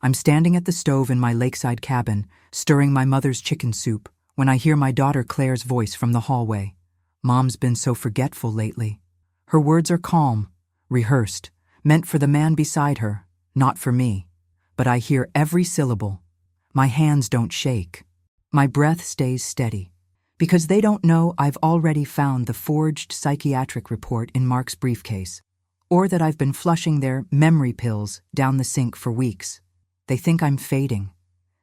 I'm standing at the stove in my lakeside cabin, stirring my mother's chicken soup, when I hear my daughter Claire's voice from the hallway. Mom's been so forgetful lately. Her words are calm, rehearsed, meant for the man beside her, not for me. But I hear every syllable. My hands don't shake. My breath stays steady. Because they don't know I've already found the forged psychiatric report in Mark's briefcase, or that I've been flushing their memory pills down the sink for weeks. They think I'm fading.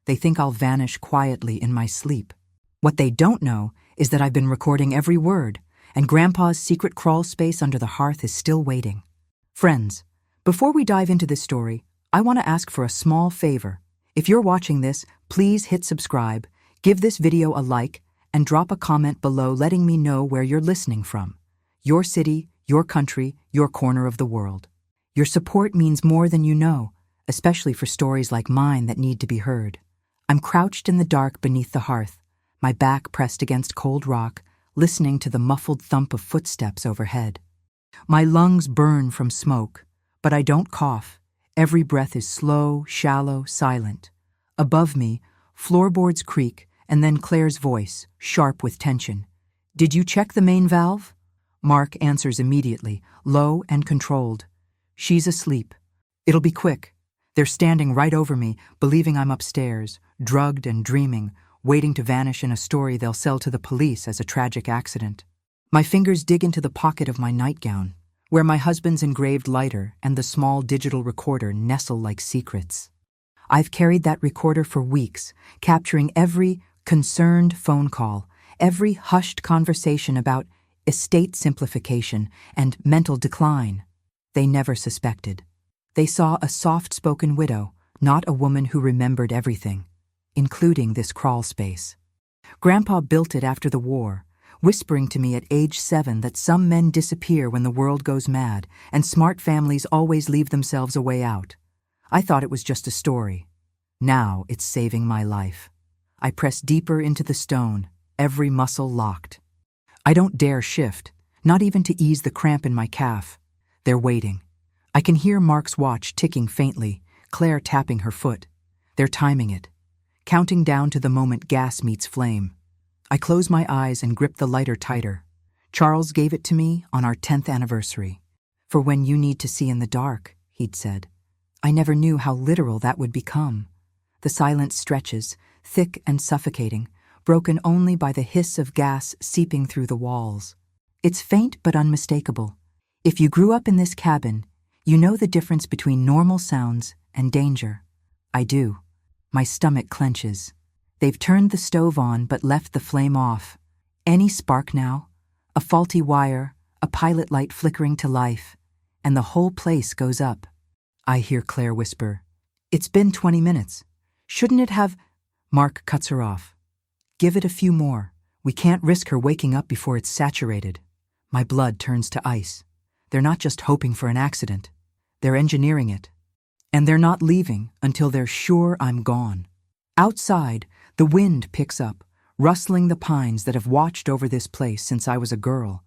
They think I'll vanish quietly in my sleep. What they don't know is that I've been recording every word, and Grandpa's secret crawl space under the hearth is still waiting. Friends, before we dive into this story, I want to ask for a small favor. If you're watching this, please hit subscribe, give this video a like, and drop a comment below letting me know where you're listening from. Your city, your country, your corner of the world. Your support means more than you know, especially for stories like mine that need to be heard. I'm crouched in the dark beneath the hearth, my back pressed against cold rock, listening to the muffled thump of footsteps overhead. My lungs burn from smoke, but I don't cough. Every breath is slow, shallow, silent. Above me, floorboards creak, and then Claire's voice, sharp with tension. "Did you check the main valve?" Mark answers immediately, low and controlled. "She's asleep. It'll be quick." They're standing right over me, believing I'm upstairs, drugged and dreaming, waiting to vanish in a story they'll sell to the police as a tragic accident. My fingers dig into the pocket of my nightgown, where my husband's engraved lighter and the small digital recorder nestle like secrets. I've carried that recorder for weeks, capturing every concerned phone call, every hushed conversation about estate simplification and mental decline. They never suspected. They saw a soft-spoken widow, not a woman who remembered everything, including this crawl space. Grandpa built it after the war, whispering to me at age 7 that some men disappear when the world goes mad, and smart families always leave themselves a way out. I thought it was just a story. Now it's saving my life. I press deeper into the stone, every muscle locked. I don't dare shift, not even to ease the cramp in my calf. They're waiting. I can hear Mark's watch ticking faintly, Claire tapping her foot. They're timing it, counting down to the moment gas meets flame. I close my eyes and grip the lighter tighter. Charles gave it to me on our 10th anniversary. "For when you need to see in the dark," he'd said. I never knew how literal that would become. The silence stretches, thick and suffocating, broken only by the hiss of gas seeping through the walls. It's faint but unmistakable. If you grew up in this cabin, you know the difference between normal sounds and danger. I do. My stomach clenches. They've turned the stove on but left the flame off. Any spark now, a faulty wire, a pilot light flickering to life, and the whole place goes up. I hear Claire whisper, "It's been 20 minutes. Shouldn't it have—" Mark cuts her off. "Give it a few more. We can't risk her waking up before it's saturated." My blood turns to ice. They're not just hoping for an accident. They're engineering it. And they're not leaving until they're sure I'm gone. Outside, the wind picks up, rustling the pines that have watched over this place since I was a girl.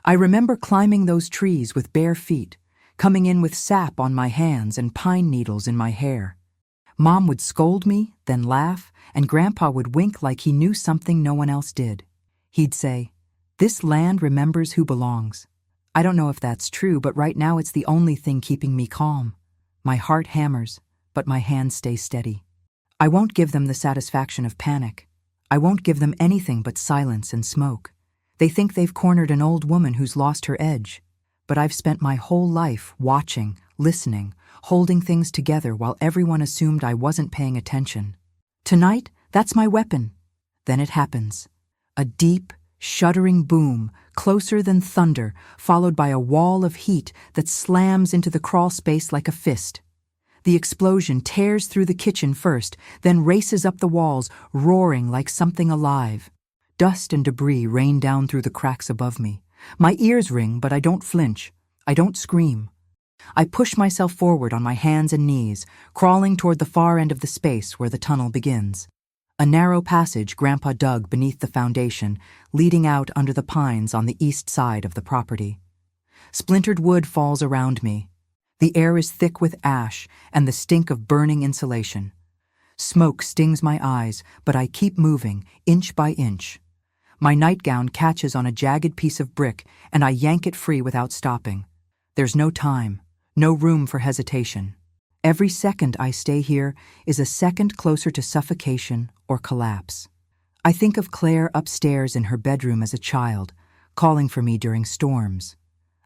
I remember climbing those trees with bare feet, coming in with sap on my hands and pine needles in my hair. Mom would scold me, then laugh, and Grandpa would wink like he knew something no one else did. He'd say, "This land remembers who belongs." I don't know if that's true, but right now it's the only thing keeping me calm. My heart hammers, but my hands stay steady. I won't give them the satisfaction of panic. I won't give them anything but silence and smoke. They think they've cornered an old woman who's lost her edge. But I've spent my whole life watching, listening, holding things together while everyone assumed I wasn't paying attention. Tonight, that's my weapon. Then it happens. A deep, shuddering boom, closer than thunder, followed by a wall of heat that slams into the crawl space like a fist. The explosion tears through the kitchen first, then races up the walls, roaring like something alive. Dust and debris rain down through the cracks above me. My ears ring, but I don't flinch. I don't scream. I push myself forward on my hands and knees, crawling toward the far end of the space where the tunnel begins. A narrow passage Grandpa dug beneath the foundation, leading out under the pines on the east side of the property. Splintered wood falls around me. The air is thick with ash and the stink of burning insulation. Smoke stings my eyes, but I keep moving, inch by inch. My nightgown catches on a jagged piece of brick, and I yank it free without stopping. There's no time, no room for hesitation. Every second I stay here is a second closer to suffocation or collapse. I think of Claire upstairs in her bedroom as a child, calling for me during storms.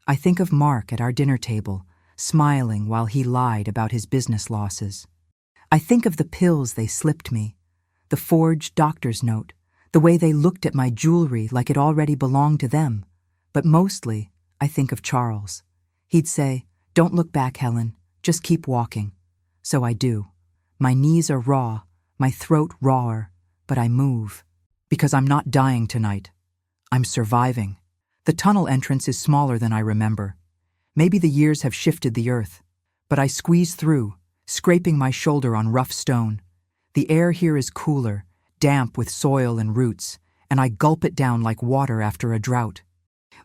I think of Mark at our dinner table, smiling while he lied about his business losses. I think of the pills they slipped me, the forged doctor's note, the way they looked at my jewelry like it already belonged to them. But mostly, I think of Charles. He'd say, "Don't look back, Helen, just keep walking." So I do. My knees are raw, my throat rawer, but I move. Because I'm not dying tonight. I'm surviving. The tunnel entrance is smaller than I remember. Maybe the years have shifted the earth. But I squeeze through, scraping my shoulder on rough stone. The air here is cooler, damp with soil and roots, and I gulp it down like water after a drought.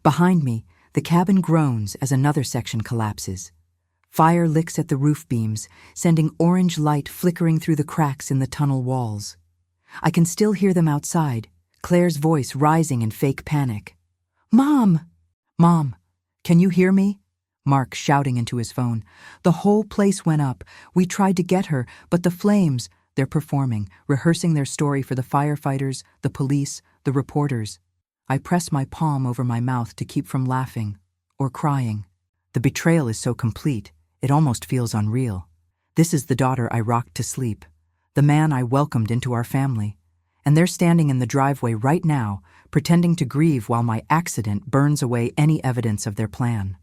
Behind me, the cabin groans as another section collapses. Fire licks at the roof beams, sending orange light flickering through the cracks in the tunnel walls. I can still hear them outside, Claire's voice rising in fake panic. "Mom! Mom, can you hear me?" Mark shouting into his phone. "The whole place went up. We tried to get her, but the flames..." They're performing, rehearsing their story for the firefighters, the police, the reporters. I press my palm over my mouth to keep from laughing or crying. The betrayal is so complete, it almost feels unreal. This is the daughter I rocked to sleep, the man I welcomed into our family, and they're standing in the driveway right now, pretending to grieve while my accident burns away any evidence of their plan.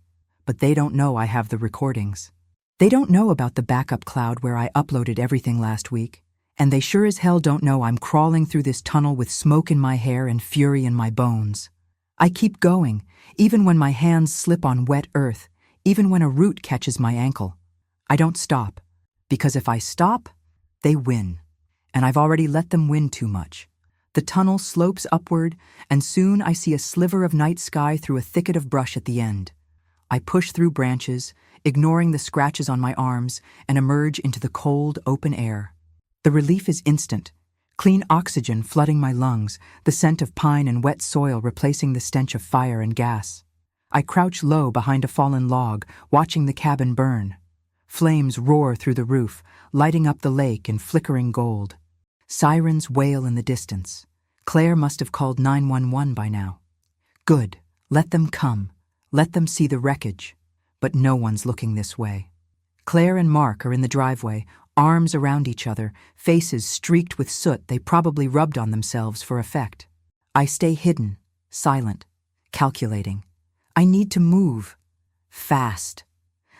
But they don't know I have the recordings. They don't know about the backup cloud where I uploaded everything last week, and they sure as hell don't know I'm crawling through this tunnel with smoke in my hair and fury in my bones. I keep going, even when my hands slip on wet earth, even when a root catches my ankle. I don't stop, because if I stop, they win, and I've already let them win too much. The tunnel slopes upward, and soon I see a sliver of night sky through a thicket of brush at the end. I push through branches, ignoring the scratches on my arms, and emerge into the cold, open air. The relief is instant. Clean oxygen flooding my lungs, the scent of pine and wet soil replacing the stench of fire and gas. I crouch low behind a fallen log, watching the cabin burn. Flames roar through the roof, lighting up the lake in flickering gold. Sirens wail in the distance. Claire must have called 911 by now. Good. Let them come. Let them see the wreckage. But no one's looking this way. Claire and Mark are in the driveway, arms around each other, faces streaked with soot they probably rubbed on themselves for effect. I stay hidden, silent, calculating. I need to move. Fast.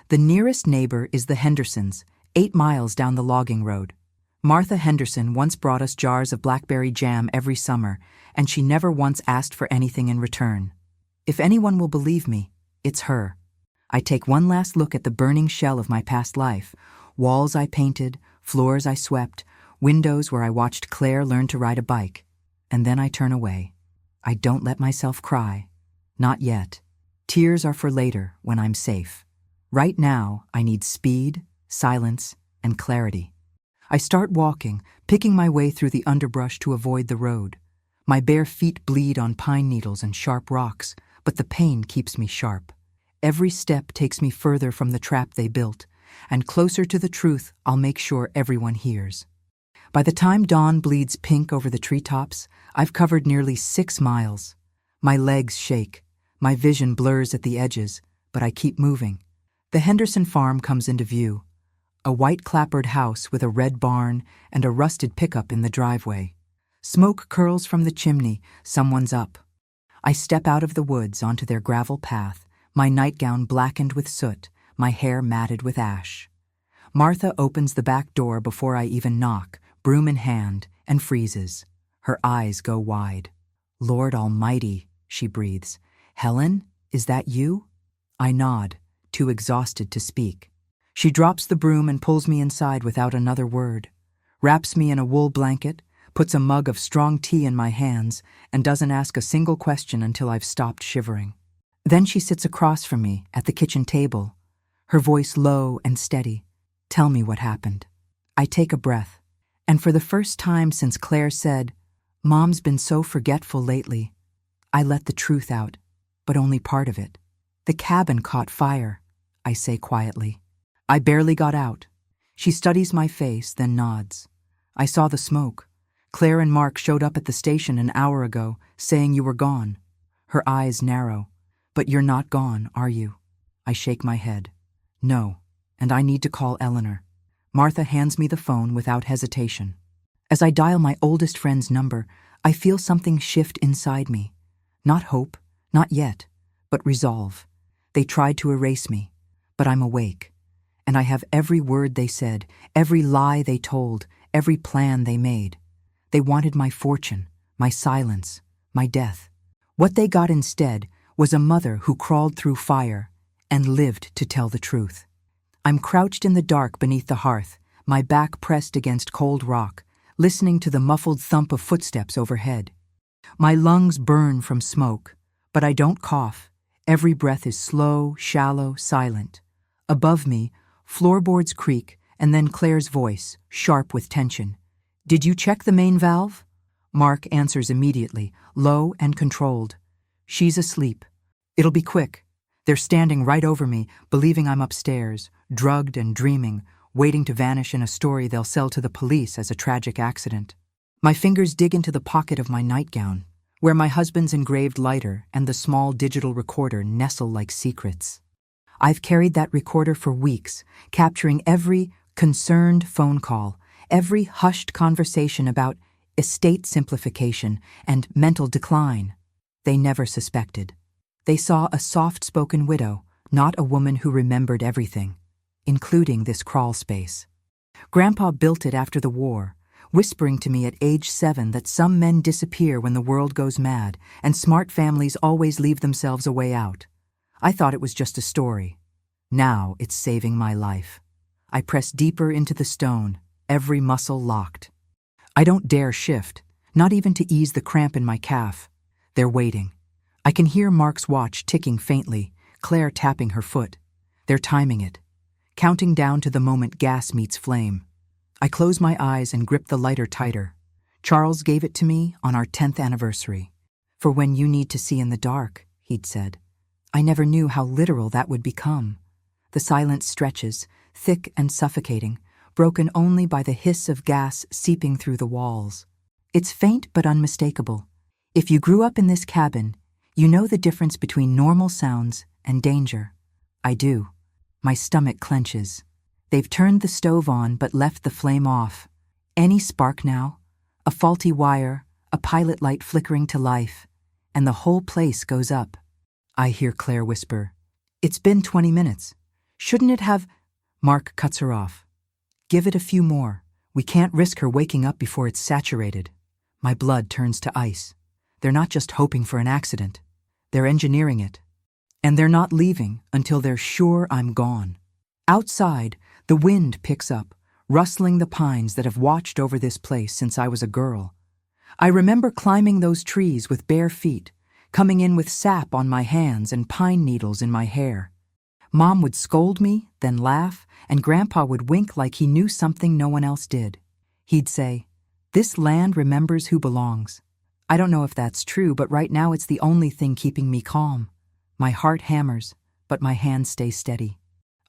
The nearest neighbor is the Hendersons, 8 miles down the logging road. Martha Henderson once brought us jars of blackberry jam every summer, and she never once asked for anything in return. If anyone will believe me, it's her. I take one last look at the burning shell of my past life, walls I painted, floors I swept, windows where I watched Claire learn to ride a bike, and then I turn away. I don't let myself cry. Not yet. Tears are for later, when I'm safe. Right now, I need speed, silence, and clarity. I start walking, picking my way through the underbrush to avoid the road. My bare feet bleed on pine needles and sharp rocks, but the pain keeps me sharp. Every step takes me further from the trap they built, and closer to the truth I'll make sure everyone hears. By the time dawn bleeds pink over the treetops, I've covered nearly 6 miles. My legs shake, my vision blurs at the edges, but I keep moving. The Henderson farm comes into view. A white clapboard house with a red barn and a rusted pickup in the driveway. Smoke curls from the chimney, someone's up. I step out of the woods onto their gravel path, my nightgown blackened with soot, my hair matted with ash. Martha opens the back door before I even knock, broom in hand, and freezes. Her eyes go wide. "Lord Almighty," she breathes. "Helen, is that you?" I nod, too exhausted to speak. She drops the broom and pulls me inside without another word, wraps me in a wool blanket, puts a mug of strong tea in my hands, and doesn't ask a single question until I've stopped shivering. Then she sits across from me at the kitchen table. her voice low and steady. "Tell me what happened." I take a breath, and for the first time since Claire said, "Mom's been so forgetful lately," I let the truth out, but only part of it. "The cabin caught fire," I say quietly. "I barely got out." She studies my face, then nods. "I saw the smoke. Claire and Mark showed up at the station an hour ago, saying you were gone." Her eyes narrow. "But you're not gone, are you?" I shake my head. "No, and I need to call Eleanor." Martha hands me the phone without hesitation. As I dial my oldest friend's number, I feel something shift inside me. Not hope, not yet, but resolve. They tried to erase me, but I'm awake. And I have every word they said, every lie they told, every plan they made. They wanted my fortune, my silence, my death. What they got instead was a mother who crawled through fire and lived to tell the truth. I'm crouched in the dark beneath the hearth, my back pressed against cold rock, listening to the muffled thump of footsteps overhead. My lungs burn from smoke, but I don't cough. Every breath is slow, shallow, silent. Above me, floorboards creak, and then Claire's voice, sharp with tension. "Did you check the main valve?" Mark answers immediately, low and controlled. "She's asleep. It'll be quick." They're standing right over me, believing I'm upstairs, drugged and dreaming, waiting to vanish in a story they'll sell to the police as a tragic accident. My fingers dig into the pocket of my nightgown, where my husband's engraved lighter and the small digital recorder nestle like secrets. I've carried that recorder for weeks, capturing every concerned phone call, every hushed conversation about estate simplification and mental decline. They never suspected. They saw a soft-spoken widow, not a woman who remembered everything, including this crawl space. Grandpa built it after the war, whispering to me at age 7 that some men disappear when the world goes mad, and smart families always leave themselves a way out. I thought it was just a story. Now it's saving my life. I press deeper into the stone, every muscle locked. I don't dare shift, not even to ease the cramp in my calf. They're waiting. I can hear Mark's watch ticking faintly, Claire tapping her foot. They're timing it, counting down to the moment gas meets flame. I close my eyes and grip the lighter tighter. Charles gave it to me on our 10th anniversary. "For when you need to see in the dark," he'd said. I never knew how literal that would become. The silence stretches, thick and suffocating, broken only by the hiss of gas seeping through the walls. It's faint but unmistakable. If you grew up in this cabin, you know the difference between normal sounds and danger. I do. My stomach clenches. They've turned the stove on but left the flame off. Any spark now, a faulty wire, a pilot light flickering to life, and the whole place goes up. I hear Claire whisper, "It's been 20 minutes. Shouldn't it have—" Mark cuts her off. "Give it a few more. We can't risk her waking up before it's saturated." My blood turns to ice. They're not just hoping for an accident. They're engineering it. And they're not leaving until they're sure I'm gone. Outside, the wind picks up, rustling the pines that have watched over this place since I was a girl. I remember climbing those trees with bare feet, coming in with sap on my hands and pine needles in my hair. Mom would scold me, then laugh, and Grandpa would wink like he knew something no one else did. He'd say, "This land remembers who belongs." I don't know if that's true, but right now it's the only thing keeping me calm. My heart hammers, but my hands stay steady.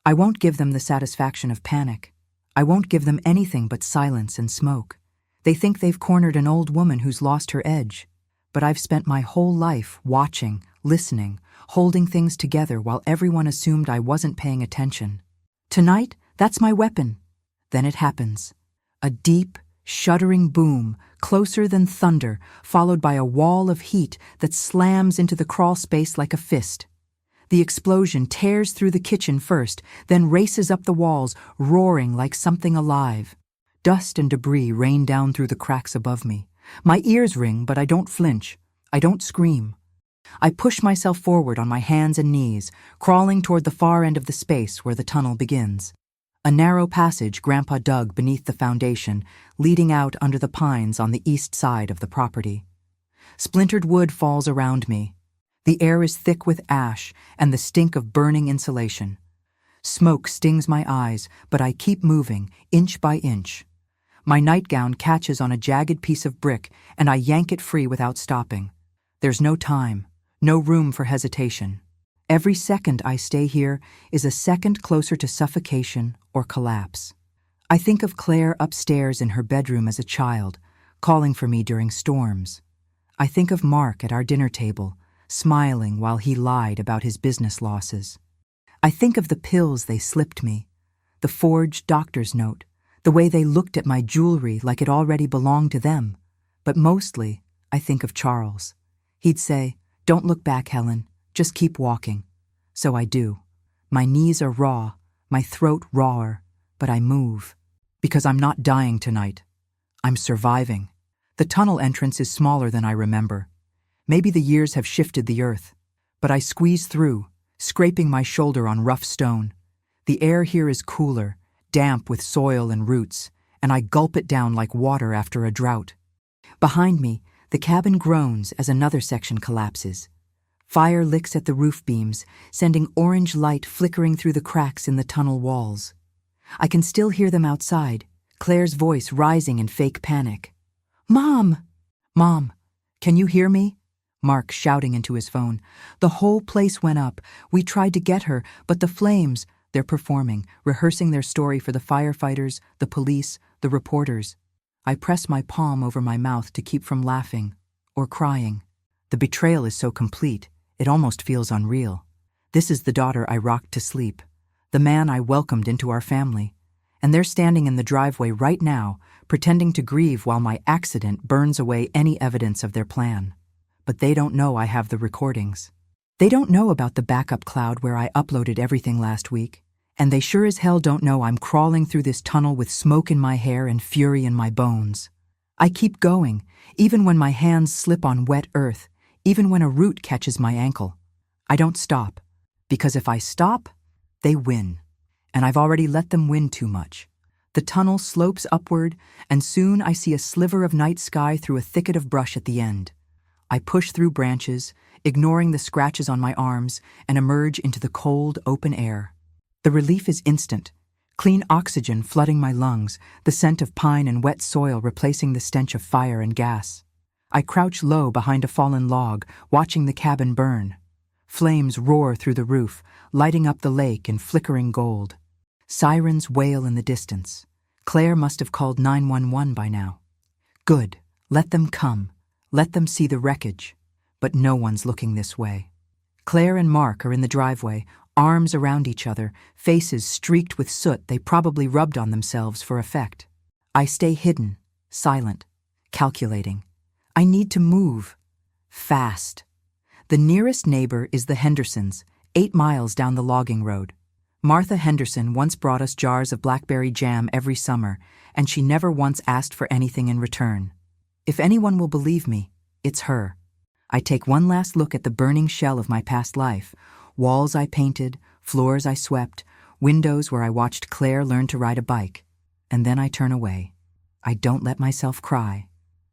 I won't give them the satisfaction of panic. I won't give them anything but silence and smoke. They think they've cornered an old woman who's lost her edge. But I've spent my whole life watching, listening, holding things together while everyone assumed I wasn't paying attention. Tonight, that's my weapon. Then it happens. A deep, shuddering boom, closer than thunder, followed by a wall of heat that slams into the crawl space like a fist. The explosion tears through the kitchen first, then races up the walls, roaring like something alive. Dust and debris rain down through the cracks above me. My ears ring, but I don't flinch. I don't scream. I push myself forward on my hands and knees, crawling toward the far end of the space where the tunnel begins. A narrow passage Grandpa dug beneath the foundation, leading out under the pines on the east side of the property. Splintered wood falls around me. The air is thick with ash and the stink of burning insulation. Smoke stings my eyes, but I keep moving, inch by inch. My nightgown catches on a jagged piece of brick, and I yank it free without stopping. There's no time, no room for hesitation. Every second I stay here is a second closer to suffocation or collapse. I think of Claire upstairs in her bedroom as a child, calling for me during storms. I think of Mark at our dinner table, smiling while he lied about his business losses. I think of the pills they slipped me, the forged doctor's note, the way they looked at my jewelry like it already belonged to them. But mostly, I think of Charles. He'd say, "Don't look back, Helen, just keep walking." So I do. My knees are raw, my throat rawer, but I move. Because I'm not dying tonight. I'm surviving. The tunnel entrance is smaller than I remember. Maybe the years have shifted the earth. But I squeeze through, scraping my shoulder on rough stone. The air here is cooler, damp with soil and roots, and I gulp it down like water after a drought. Behind me, the cabin groans as another section collapses. Fire licks at the roof beams, sending orange light flickering through the cracks in the tunnel walls. I can still hear them outside, Claire's voice rising in fake panic. "Mom! Mom, can you hear me?" Mark shouting into his phone. "The whole place went up. We tried to get her, but the flames..." They're performing, rehearsing their story for the firefighters, the police, the reporters. I press my palm over my mouth to keep from laughing or crying. The betrayal is so complete, it almost feels unreal. This is the daughter I rocked to sleep, the man I welcomed into our family, and they're standing in the driveway right now, pretending to grieve while my accident burns away any evidence of their plan. But they don't know I have the recordings. They don't know about the backup cloud where I uploaded everything last week, and they sure as hell don't know I'm crawling through this tunnel with smoke in my hair and fury in my bones. I keep going, even when my hands slip on wet earth, even when a root catches my ankle. I don't stop, because if I stop, they win, and I've already let them win too much. The tunnel slopes upward, and soon I see a sliver of night sky through a thicket of brush at the end. I push through branches, ignoring the scratches on my arms, and emerge into the cold, open air. The relief is instant. Clean oxygen flooding my lungs, the scent of pine and wet soil replacing the stench of fire and gas. I crouch low behind a fallen log, watching the cabin burn. Flames roar through the roof, lighting up the lake in flickering gold. Sirens wail in the distance. Claire must have called 911 by now. Good. Let them come. Let them see the wreckage. But no one's looking this way. Claire and Mark are in the driveway, arms around each other, faces streaked with soot they probably rubbed on themselves for effect. I stay hidden, silent, calculating. I need to move. Fast. The nearest neighbor is the Hendersons, 8 miles down the logging road. Martha Henderson once brought us jars of blackberry jam every summer, and she never once asked for anything in return. If anyone will believe me, it's her. I take one last look at the burning shell of my past life, walls I painted, floors I swept, windows where I watched Claire learn to ride a bike, and then I turn away. I don't let myself cry.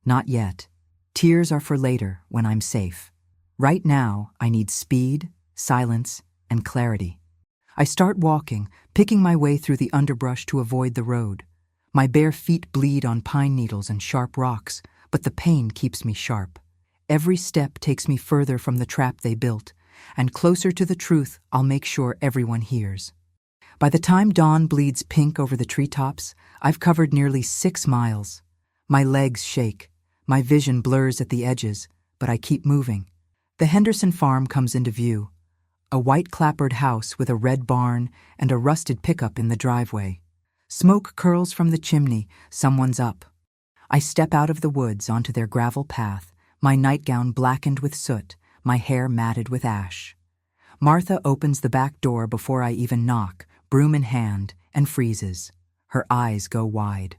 Not yet. Tears are for later, when I'm safe. Right now, I need speed, silence, and clarity. I start walking, picking my way through the underbrush to avoid the road. My bare feet bleed on pine needles and sharp rocks, but the pain keeps me sharp. Every step takes me further from the trap they built, and closer to the truth I'll make sure everyone hears. By the time dawn bleeds pink over the treetops, I've covered nearly 6 miles. My legs shake, my vision blurs at the edges, but I keep moving. The Henderson farm comes into view. A white-clappered house with a red barn and a rusted pickup in the driveway. Smoke curls from the chimney, someone's up. I step out of the woods onto their gravel path, my nightgown blackened with soot, my hair matted with ash. Martha opens the back door before I even knock, broom in hand, and freezes. Her eyes go wide.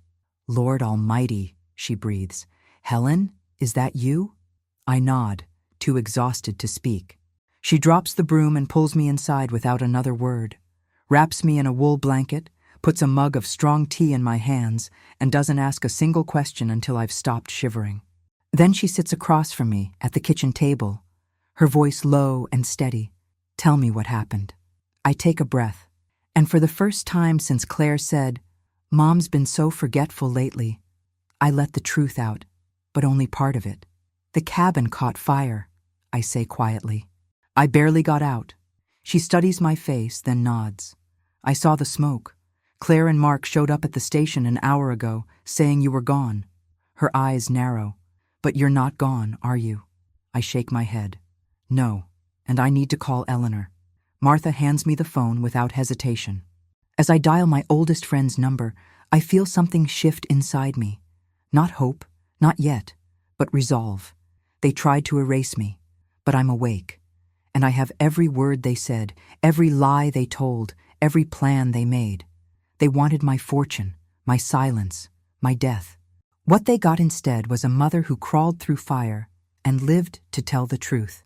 "Lord Almighty," she breathes. "Helen, is that you?" I nod, too exhausted to speak. She drops the broom and pulls me inside without another word, wraps me in a wool blanket, puts a mug of strong tea in my hands, and doesn't ask a single question until I've stopped shivering. Then she sits across from me at the kitchen table, her voice low and steady. "Tell me what happened." I take a breath. And for the first time since Claire said, "Mom's been so forgetful lately," I let the truth out, but only part of it. "The cabin caught fire," I say quietly. "I barely got out." She studies my face, then nods. "I saw the smoke. Claire and Mark showed up at the station an hour ago, saying you were gone." Her eyes narrow. "But you're not gone, are you?" I shake my head. "No, and I need to call Eleanor." Martha hands me the phone without hesitation. As I dial my oldest friend's number, I feel something shift inside me. Not hope, not yet, but resolve. They tried to erase me, but I'm awake. And I have every word they said, every lie they told, every plan they made. They wanted my fortune, my silence, my death. What they got instead was a mother who crawled through fire and lived to tell the truth.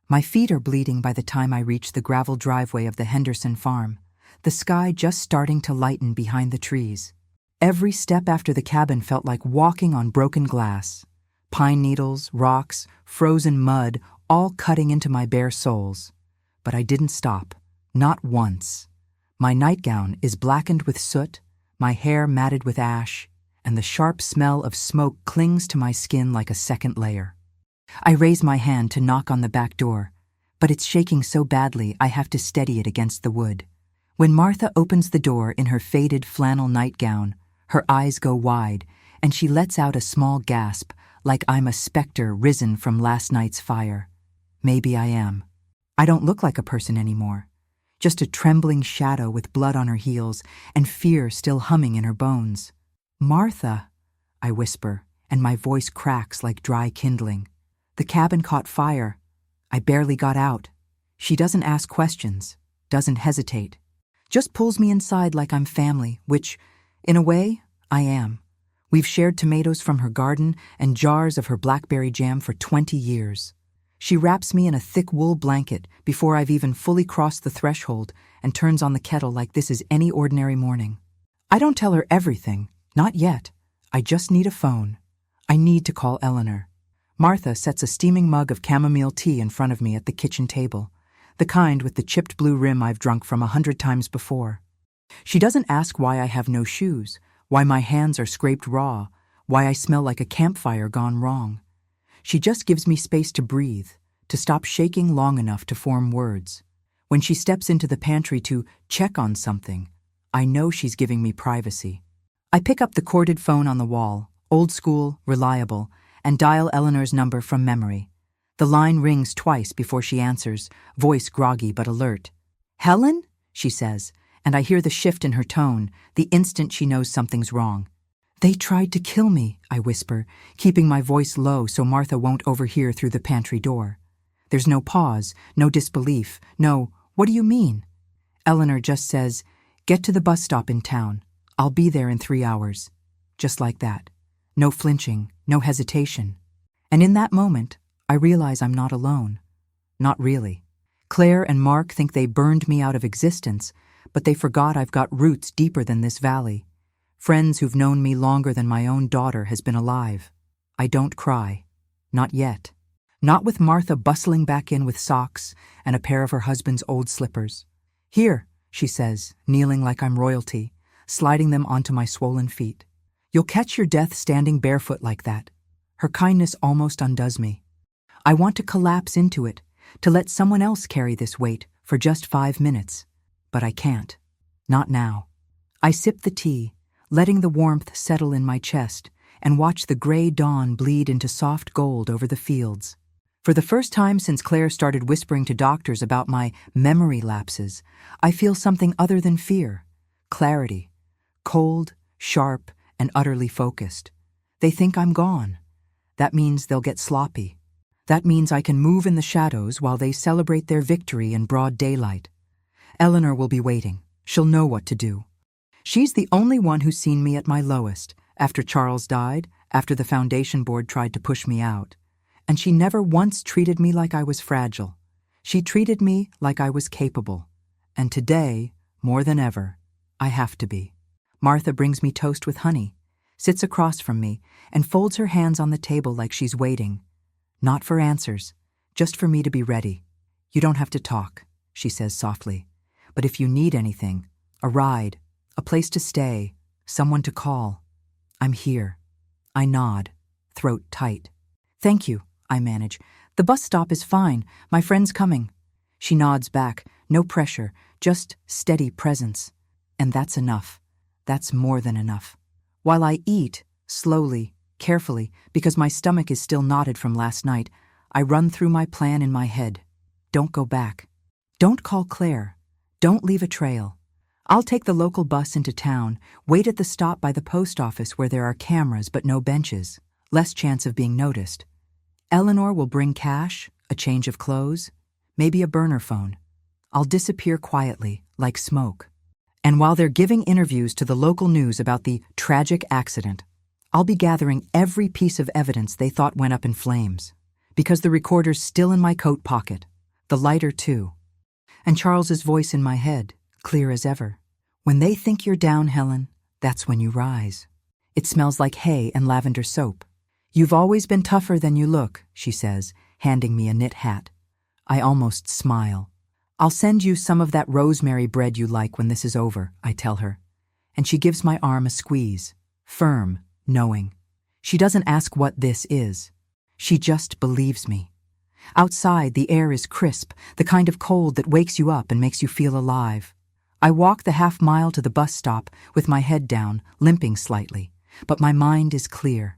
My feet are bleeding by the time I reach the gravel driveway of the Henderson farm, the sky just starting to lighten behind the trees. Every step after the cabin felt like walking on broken glass. Pine needles, rocks, frozen mud, all cutting into my bare soles. But I didn't stop, not once. My nightgown is blackened with soot, my hair matted with ash, and the sharp smell of smoke clings to my skin like a second layer. I raise my hand to knock on the back door, but it's shaking so badly I have to steady it against the wood. When Martha opens the door in her faded flannel nightgown, her eyes go wide, and she lets out a small gasp, like I'm a specter risen from last night's fire. Maybe I am. I don't look like a person anymore. Just a trembling shadow with blood on her heels and fear still humming in her bones. "Martha," I whisper, and my voice cracks like dry kindling. "The cabin caught fire. I barely got out." She doesn't ask questions, doesn't hesitate, just pulls me inside like I'm family, which, in a way, I am. We've shared tomatoes from her garden and jars of her blackberry jam for 20 years. She wraps me in a thick wool blanket before I've even fully crossed the threshold and turns on the kettle like this is any ordinary morning. I don't tell her everything, not yet. I just need a phone. I need to call Eleanor. Martha sets a steaming mug of chamomile tea in front of me at the kitchen table, the kind with the chipped blue rim I've drunk from 100 times before. She doesn't ask why I have no shoes, why my hands are scraped raw, why I smell like a campfire gone wrong. She just gives me space to breathe, to stop shaking long enough to form words. When she steps into the pantry to check on something, I know she's giving me privacy. I pick up the corded phone on the wall, old school, reliable, and dial Eleanor's number from memory. The line rings twice before she answers, voice groggy but alert. "Helen?" she says, and I hear the shift in her tone, the instant she knows something's wrong. "They tried to kill me," I whisper, keeping my voice low so Martha won't overhear through the pantry door. There's no pause, no disbelief, no, "What do you mean?" Eleanor just says, "Get to the bus stop in town. I'll be there in 3 hours." Just like that. No flinching, no hesitation. And in that moment, I realize I'm not alone. Not really. Claire and Mark think they burned me out of existence, but they forgot I've got roots deeper than this valley. Friends who've known me longer than my own daughter has been alive. I don't cry. Not yet. Not with Martha bustling back in with socks and a pair of her husband's old slippers. "Here," she says, kneeling like I'm royalty, sliding them onto my swollen feet. "You'll catch your death standing barefoot like that." Her kindness almost undoes me. I want to collapse into it, to let someone else carry this weight for just 5 minutes. But I can't. Not now. I sip the tea, letting the warmth settle in my chest, and watch the gray dawn bleed into soft gold over the fields. For the first time since Claire started whispering to doctors about my memory lapses, I feel something other than fear. Clarity. Cold, sharp, and utterly focused. They think I'm gone. That means they'll get sloppy. That means I can move in the shadows while they celebrate their victory in broad daylight. Eleanor will be waiting. She'll know what to do. She's the only one who's seen me at my lowest, after Charles died, after the foundation board tried to push me out. And she never once treated me like I was fragile. She treated me like I was capable. And today, more than ever, I have to be. Martha brings me toast with honey, sits across from me, and folds her hands on the table like she's waiting. Not for answers, just for me to be ready. "You don't have to talk," she says softly. "But if you need anything, A ride, a place to stay, someone to call. I'm here. I nod, throat tight. Thank you, I manage. The bus stop is fine. My friend's coming. She nods back, no pressure, just steady presence. And that's enough. That's more than enough. While I eat, slowly, carefully, because my stomach is still knotted from last night, I run through my plan in my head. Don't go back. Don't call Claire. Don't leave a trail. I'll take the local bus into town, wait at the stop by the post office where there are cameras but no benches, less chance of being noticed. Eleanor will bring cash, a change of clothes, maybe a burner phone. I'll disappear quietly, like smoke. And while they're giving interviews to the local news about the tragic accident, I'll be gathering every piece of evidence they thought went up in flames. Because the recorder's still in my coat pocket, the lighter too. And Charles's voice in my head, clear as ever. When they think you're down, Helen, that's when you rise. It smells like hay and lavender soap. You've always been tougher than you look, she says, handing me a knit hat. I almost smile. I'll send you some of that rosemary bread you like when this is over, I tell her. And she gives my arm a squeeze, firm, knowing. She doesn't ask what this is. She just believes me. Outside, the air is crisp, the kind of cold that wakes you up and makes you feel alive. I walk the half-mile to the bus stop with my head down, limping slightly, but my mind is clear.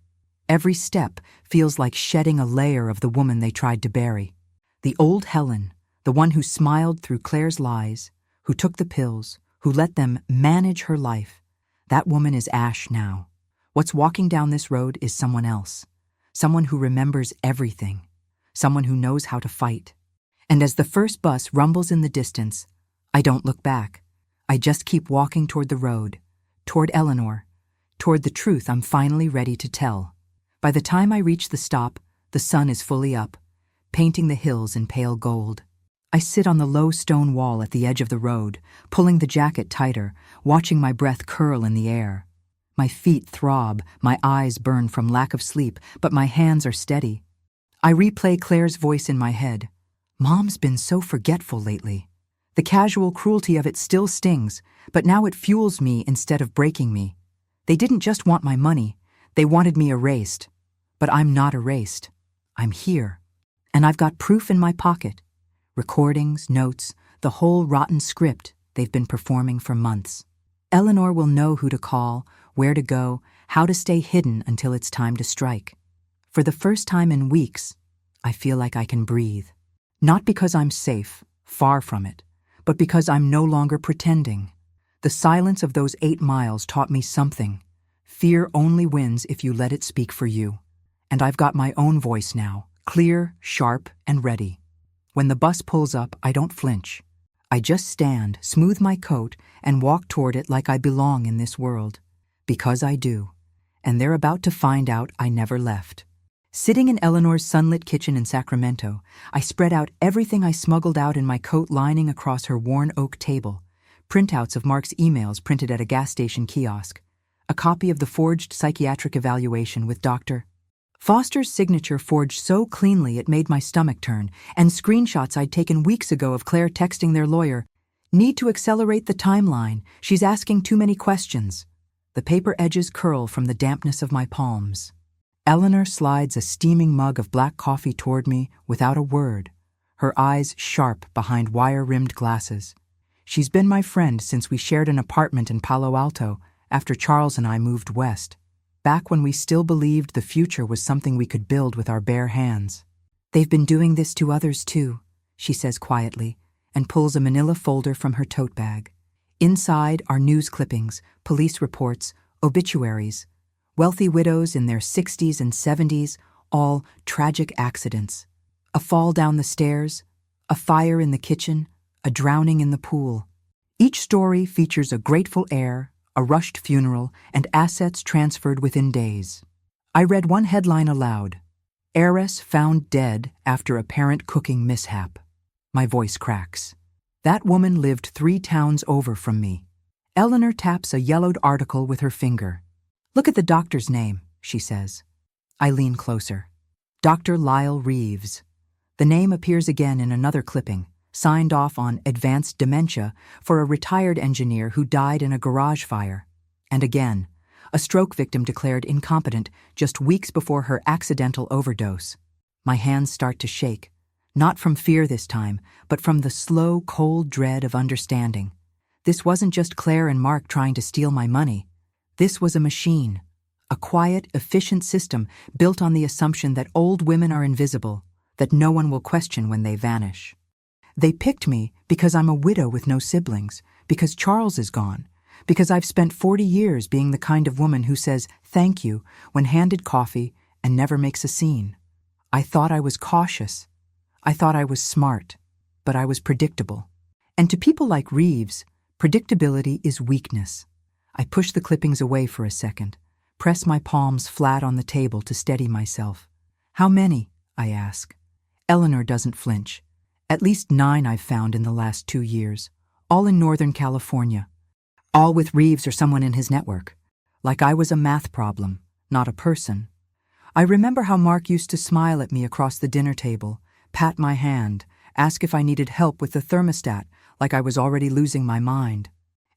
Every step feels like shedding a layer of the woman they tried to bury. The old Helen, the one who smiled through Claire's lies, who took the pills, who let them manage her life. That woman is ash now. What's walking down this road is someone else. Someone who remembers everything. Someone who knows how to fight. And as the first bus rumbles in the distance, I don't look back. I just keep walking toward the road, toward Eleanor, toward the truth I'm finally ready to tell. By the time I reach the stop, the sun is fully up, painting the hills in pale gold. I sit on the low stone wall at the edge of the road, pulling the jacket tighter, watching my breath curl in the air. My feet throb, my eyes burn from lack of sleep, but my hands are steady. I replay Claire's voice in my head. Mom's been so forgetful lately. The casual cruelty of it still stings, but now it fuels me instead of breaking me. They didn't just want my money, they wanted me erased. But I'm not erased. I'm here. And I've got proof in my pocket. Recordings, notes, the whole rotten script they've been performing for months. Eleanor will know who to call, where to go, how to stay hidden until it's time to strike. For the first time in weeks, I feel like I can breathe. Not because I'm safe, far from it, but because I'm no longer pretending. The silence of those 8 miles taught me something. Fear only wins if you let it speak for you. And I've got my own voice now, clear, sharp, and ready. When the bus pulls up, I don't flinch. I just stand, smooth my coat, and walk toward it like I belong in this world. Because I do. And they're about to find out I never left. Sitting in Eleanor's sunlit kitchen in Sacramento, I spread out everything I smuggled out in my coat lining across her worn oak table. Printouts of Mark's emails printed at a gas station kiosk. A copy of the forged psychiatric evaluation with Dr. Foster's signature forged so cleanly it made my stomach turn, and screenshots I'd taken weeks ago of Claire texting their lawyer. Need to accelerate the timeline. She's asking too many questions. The paper edges curl from the dampness of my palms. Eleanor slides a steaming mug of black coffee toward me without a word, her eyes sharp behind wire-rimmed glasses. She's been my friend since we shared an apartment in Palo Alto after Charles and I moved west, back when we still believed the future was something we could build with our bare hands. They've been doing this to others too, she says quietly, and pulls a manila folder from her tote bag. Inside are news clippings, police reports, obituaries. Wealthy widows in their 60s and 70s, all tragic accidents. A fall down the stairs, a fire in the kitchen, a drowning in the pool. Each story features a grateful heir, a rushed funeral, and assets transferred within days. I read one headline aloud. Heiress found dead after apparent cooking mishap. My voice cracks. That woman lived 3 towns over from me. Eleanor taps a yellowed article with her finger. Look at the doctor's name, she says. I lean closer. Dr. Lyle Reeves. The name appears again in another clipping, signed off on advanced dementia for a retired engineer who died in a garage fire. And again, a stroke victim declared incompetent just weeks before her accidental overdose. My hands start to shake, not from fear this time, but from the slow, cold dread of understanding. This wasn't just Claire and Mark trying to steal my money. This was a machine, a quiet, efficient system built on the assumption that old women are invisible, that no one will question when they vanish. They picked me because I'm a widow with no siblings, because Charles is gone, because I've spent 40 years being the kind of woman who says thank you when handed coffee and never makes a scene. I thought I was cautious. I thought I was smart, but I was predictable. And to people like Reeves, predictability is weakness. I push the clippings away for a second, press my palms flat on the table to steady myself. How many? I ask. Eleanor doesn't flinch. At least 9 I've found in the last 2 years, all in Northern California. All with Reeves or someone in his network. Like I was a math problem, not a person. I remember how Mark used to smile at me across the dinner table, pat my hand, ask if I needed help with the thermostat, like I was already losing my mind.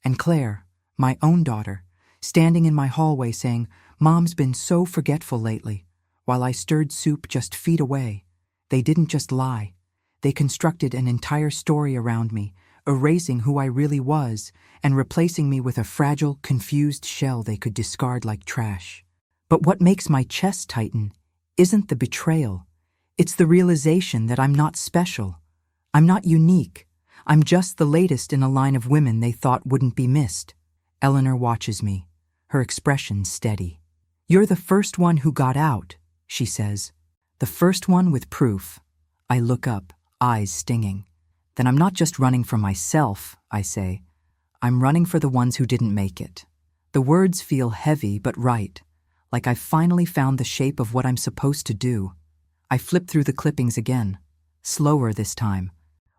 And Claire, my own daughter, standing in my hallway saying, "Mom's been so forgetful lately," while I stirred soup just feet away. They didn't just lie. They constructed an entire story around me, erasing who I really was and replacing me with a fragile, confused shell they could discard like trash. But what makes my chest tighten isn't the betrayal. It's the realization that I'm not special. I'm not unique. I'm just the latest in a line of women they thought wouldn't be missed. Eleanor watches me, her expression steady. "You're the first one who got out," she says. "The first one with proof." I look up, eyes stinging. "Then I'm not just running for myself," I say. "I'm running for the ones who didn't make it." The words feel heavy but right, like I've finally found the shape of what I'm supposed to do. I flip through the clippings again, slower this time.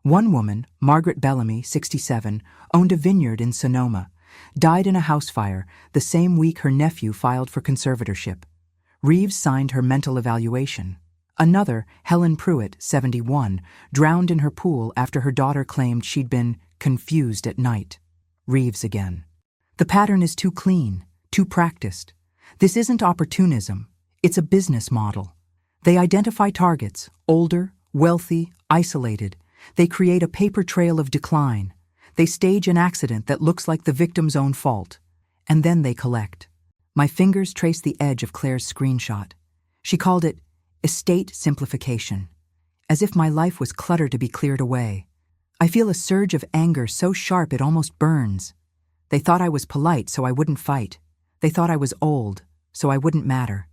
One woman, Margaret Bellamy, 67, owned a vineyard in Sonoma, died in a house fire the same week her nephew filed for conservatorship. Reeves signed her mental evaluation. Another, Helen Pruitt, 71, drowned in her pool after her daughter claimed she'd been confused at night. Reeves again. The pattern is too clean, too practiced. This isn't opportunism. It's a business model. They identify targets, older, wealthy, isolated. They create a paper trail of decline. They stage an accident that looks like the victim's own fault. And then they collect. My fingers trace the edge of Claire's screenshot. She called it estate simplification, as if my life was clutter to be cleared away. I feel a surge of anger so sharp it almost burns. They thought I was polite so I wouldn't fight. They thought I was old so I wouldn't matter.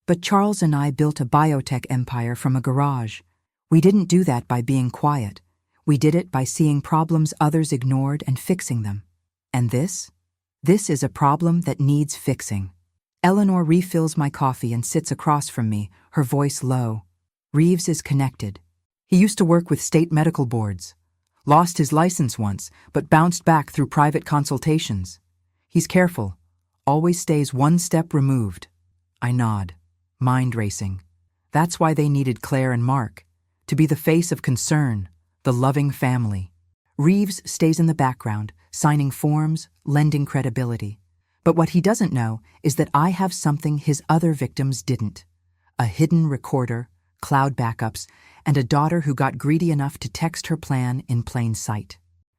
But Charles and I built a biotech empire from a garage. We didn't do that by being quiet. We did it by seeing problems others ignored and fixing them. And this? This is a problem that needs fixing. Eleanor refills my coffee and sits across from me, her voice low. Reeves is connected. He used to work with state medical boards. Lost his license once, but bounced back through private consultations. He's careful, always stays one step removed. I nod, mind racing. That's why they needed Claire and Mark, to be the face of concern, the loving family. Reeves stays in the background, signing forms, lending credibility. But what he doesn't know is that I have something his other victims didn't. A hidden recorder, cloud backups, and a daughter who got greedy enough to text her plan in plain sight.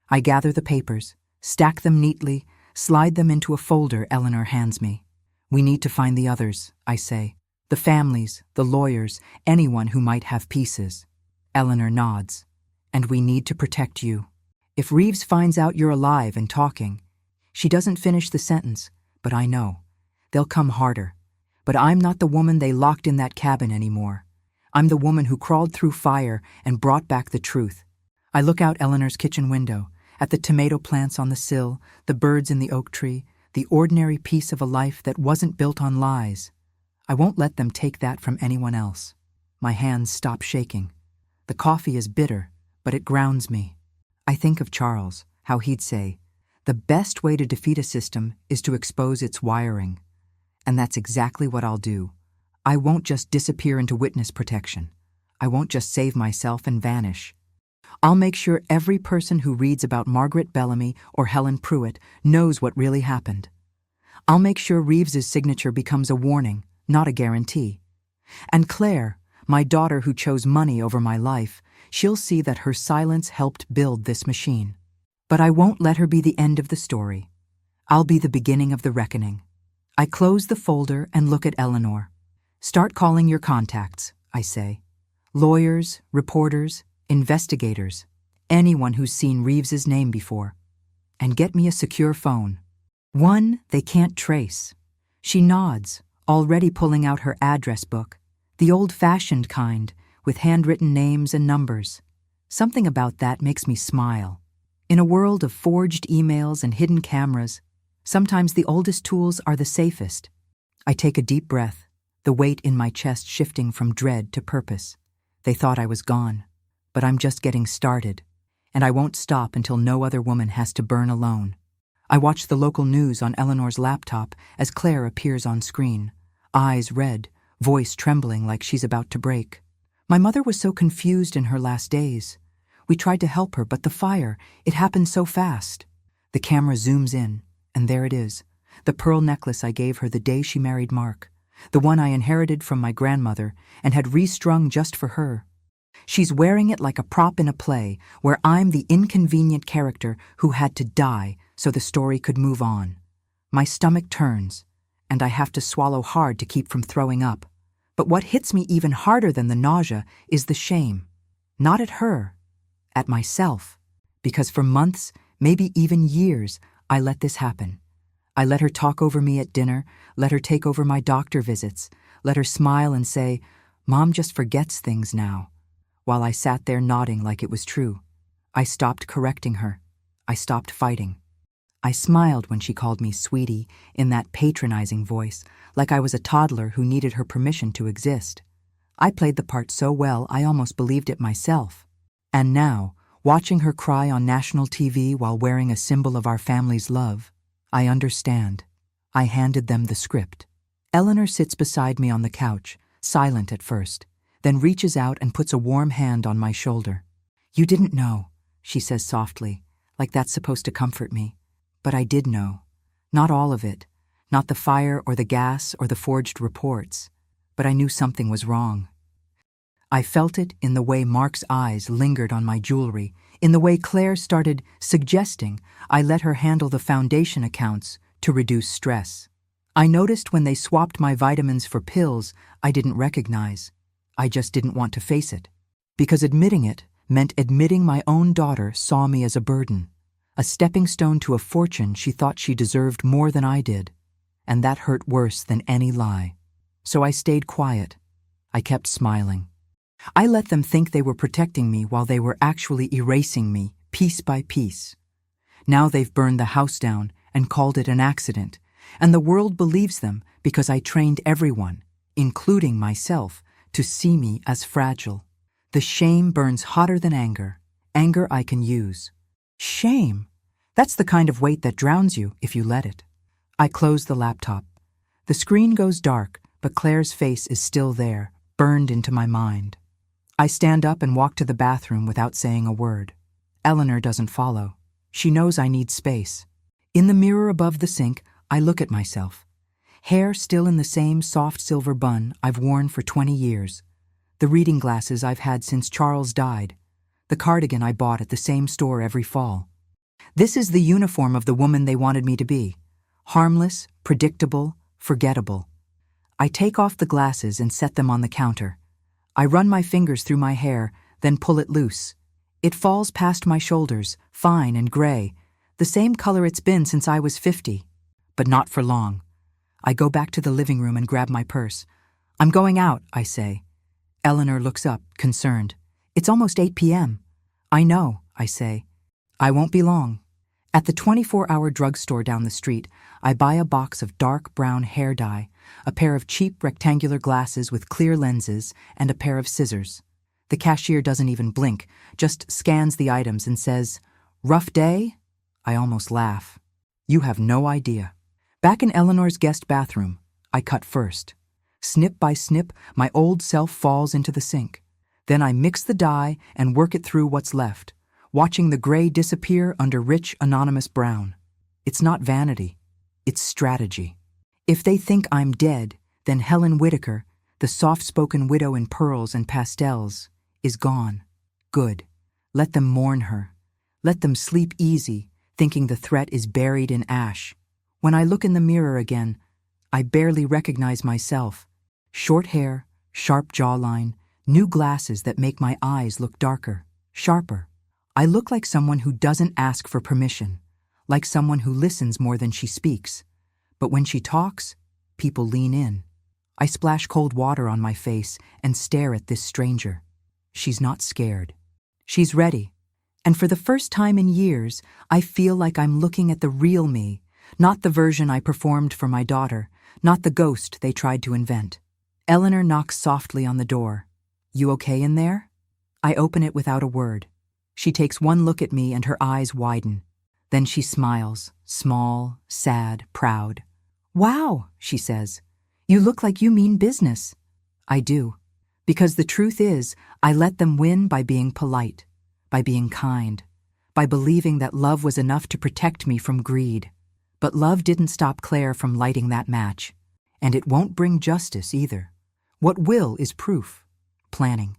I gather the papers, stack them neatly, slide them into a folder Eleanor hands me. "We need to find the others," I say. "The families, the lawyers, anyone who might have pieces." Eleanor nods. "And we need to protect you. If Reeves finds out you're alive and talking..." She doesn't finish the sentence, but I know. They'll come harder. But I'm not the woman they locked in that cabin anymore. I'm the woman who crawled through fire and brought back the truth. I look out Eleanor's kitchen window, at the tomato plants on the sill, the birds in the oak tree, the ordinary piece of a life that wasn't built on lies. I won't let them take that from anyone else. My hands stop shaking. The coffee is bitter, but it grounds me. I think of Charles, how he'd say, "The best way to defeat a system is to expose its wiring." And that's exactly what I'll do. I won't just disappear into witness protection. I won't just save myself and vanish. I'll make sure every person who reads about Margaret Bellamy or Helen Pruitt knows what really happened. I'll make sure Reeves's signature becomes a warning, not a guarantee. And Claire, my daughter who chose money over my life, she'll see that her silence helped build this machine. But I won't let her be the end of the story. I'll be the beginning of the reckoning. I close the folder and look at Eleanor. Start calling your contacts, I say. Lawyers, reporters, investigators, anyone who's seen Reeves's name before. And get me a secure phone. One they can't trace. She nods, already pulling out her address book, the old-fashioned kind, with handwritten names and numbers. Something about that makes me smile. In a world of forged emails and hidden cameras, sometimes the oldest tools are the safest. I take a deep breath, the weight in my chest shifting from dread to purpose. They thought I was gone, but I'm just getting started, and I won't stop until no other woman has to burn alone. I watch the local news on Eleanor's laptop as Claire appears on screen, eyes red, voice trembling like she's about to break. My mother was so confused in her last days. We tried to help her, but the fire, it happened so fast. The camera zooms in, and there it is, the pearl necklace I gave her the day she married Mark, the one I inherited from my grandmother and had restrung just for her. She's wearing it like a prop in a play where I'm the inconvenient character who had to die so the story could move on. My stomach turns, and I have to swallow hard to keep from throwing up. But what hits me even harder than the nausea is the shame. Not at her, at myself. Because for months, maybe even years, I let this happen. I let her talk over me at dinner, let her take over my doctor visits, let her smile and say, "Mom just forgets things now," while I sat there nodding like it was true. I stopped correcting her. I stopped fighting. I smiled when she called me sweetie in that patronizing voice, like I was a toddler who needed her permission to exist. I played the part so well I almost believed it myself. And now, watching her cry on national TV while wearing a symbol of our family's love, I understand. I handed them the script. Eleanor sits beside me on the couch, silent at first, then reaches out and puts a warm hand on my shoulder. "You didn't know," she says softly, like that's supposed to comfort me. But I did know. Not all of it. Not the fire or the gas or the forged reports. But I knew something was wrong. I felt it in the way Mark's eyes lingered on my jewelry, in the way Claire started suggesting I let her handle the foundation accounts to reduce stress. I noticed when they swapped my vitamins for pills I didn't recognize. I just didn't want to face it. Because admitting it meant admitting my own daughter saw me as a burden. A stepping stone to a fortune she thought she deserved more than I did. And that hurt worse than any lie. So I stayed quiet. I kept smiling. I let them think they were protecting me while they were actually erasing me, piece by piece. Now they've burned the house down and called it an accident, and the world believes them because I trained everyone, including myself, to see me as fragile. The shame burns hotter than anger. Anger I can use. Shame. That's the kind of weight that drowns you if you let it. I close the laptop. The screen goes dark, but Claire's face is still there, burned into my mind. I stand up and walk to the bathroom without saying a word. Eleanor doesn't follow. She knows I need space. In the mirror above the sink, I look at myself. Hair still in the same soft silver bun I've worn for 20 years. The reading glasses I've had since Charles died. The cardigan I bought at the same store every fall. This is the uniform of the woman they wanted me to be. Harmless, predictable, forgettable. I take off the glasses and set them on the counter. I run my fingers through my hair, then pull it loose. It falls past my shoulders, fine and gray, the same color it's been since I was 50. But not for long. I go back to the living room and grab my purse. "I'm going out," I say. Eleanor looks up, concerned. "It's almost 8 p.m. "I know," I say. "I won't be long." At the 24-hour drugstore down the street, I buy a box of dark brown hair dye, a pair of cheap rectangular glasses with clear lenses, and a pair of scissors. The cashier doesn't even blink, just scans the items and says, "Rough day?" I almost laugh. You have no idea. Back in Eleanor's guest bathroom, I cut first. Snip by snip, my old self falls into the sink. Then I mix the dye and work it through what's left, watching the gray disappear under rich, anonymous brown. It's not vanity. It's strategy. If they think I'm dead, then Helen Whitaker, the soft-spoken widow in pearls and pastels, is gone. Good. Let them mourn her. Let them sleep easy, thinking the threat is buried in ash. When I look in the mirror again, I barely recognize myself. Short hair, sharp jawline, new glasses that make my eyes look darker, sharper. I look like someone who doesn't ask for permission, like someone who listens more than she speaks. But when she talks, people lean in. I splash cold water on my face and stare at this stranger. She's not scared. She's ready. And for the first time in years, I feel like I'm looking at the real me, not the version I performed for my daughter, not the ghost they tried to invent. Eleanor knocks softly on the door. "You okay in there?" I open it without a word. She takes one look at me and her eyes widen. Then she smiles, small, sad, proud. "Wow," she says. "You look like you mean business." I do. Because the truth is, I let them win by being polite, by being kind, by believing that love was enough to protect me from greed. But love didn't stop Claire from lighting that match. And it won't bring justice either. What will is proof, planning,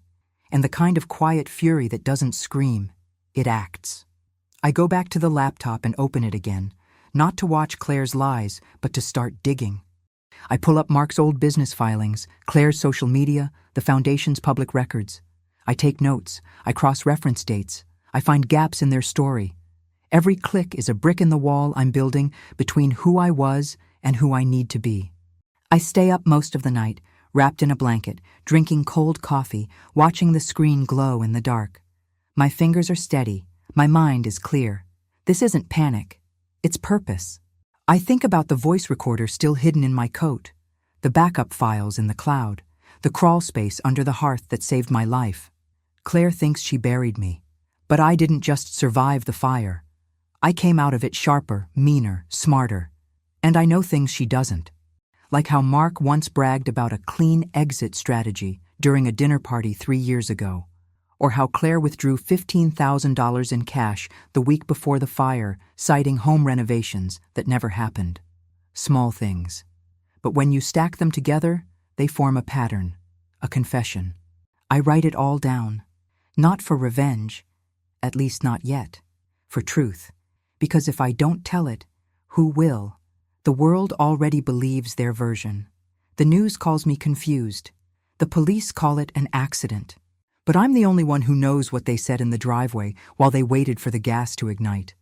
and the kind of quiet fury that doesn't scream, it acts. I go back to the laptop and open it again, not to watch Claire's lies, but to start digging. I pull up Mark's old business filings, Claire's social media, the Foundation's public records. I take notes, I cross-reference dates, I find gaps in their story. Every click is a brick in the wall I'm building between who I was and who I need to be. I stay up most of the night, wrapped in a blanket, drinking cold coffee, watching the screen glow in the dark. My fingers are steady, my mind is clear. This isn't panic, it's purpose. I think about the voice recorder still hidden in my coat, the backup files in the cloud, the crawl space under the hearth that saved my life. Claire thinks she buried me, but I didn't just survive the fire. I came out of it sharper, meaner, smarter. And I know things she doesn't. Like how Mark once bragged about a clean exit strategy during a dinner party 3 years ago, or how Claire withdrew $15,000 in cash the week before the fire, citing home renovations that never happened. Small things. But when you stack them together, they form a pattern, a confession. I write it all down. Not for revenge, at least not yet. For truth. Because if I don't tell it, who will? The world already believes their version. The news calls me confused. The police call it an accident. But I'm the only one who knows what they said in the driveway while they waited for the gas to ignite.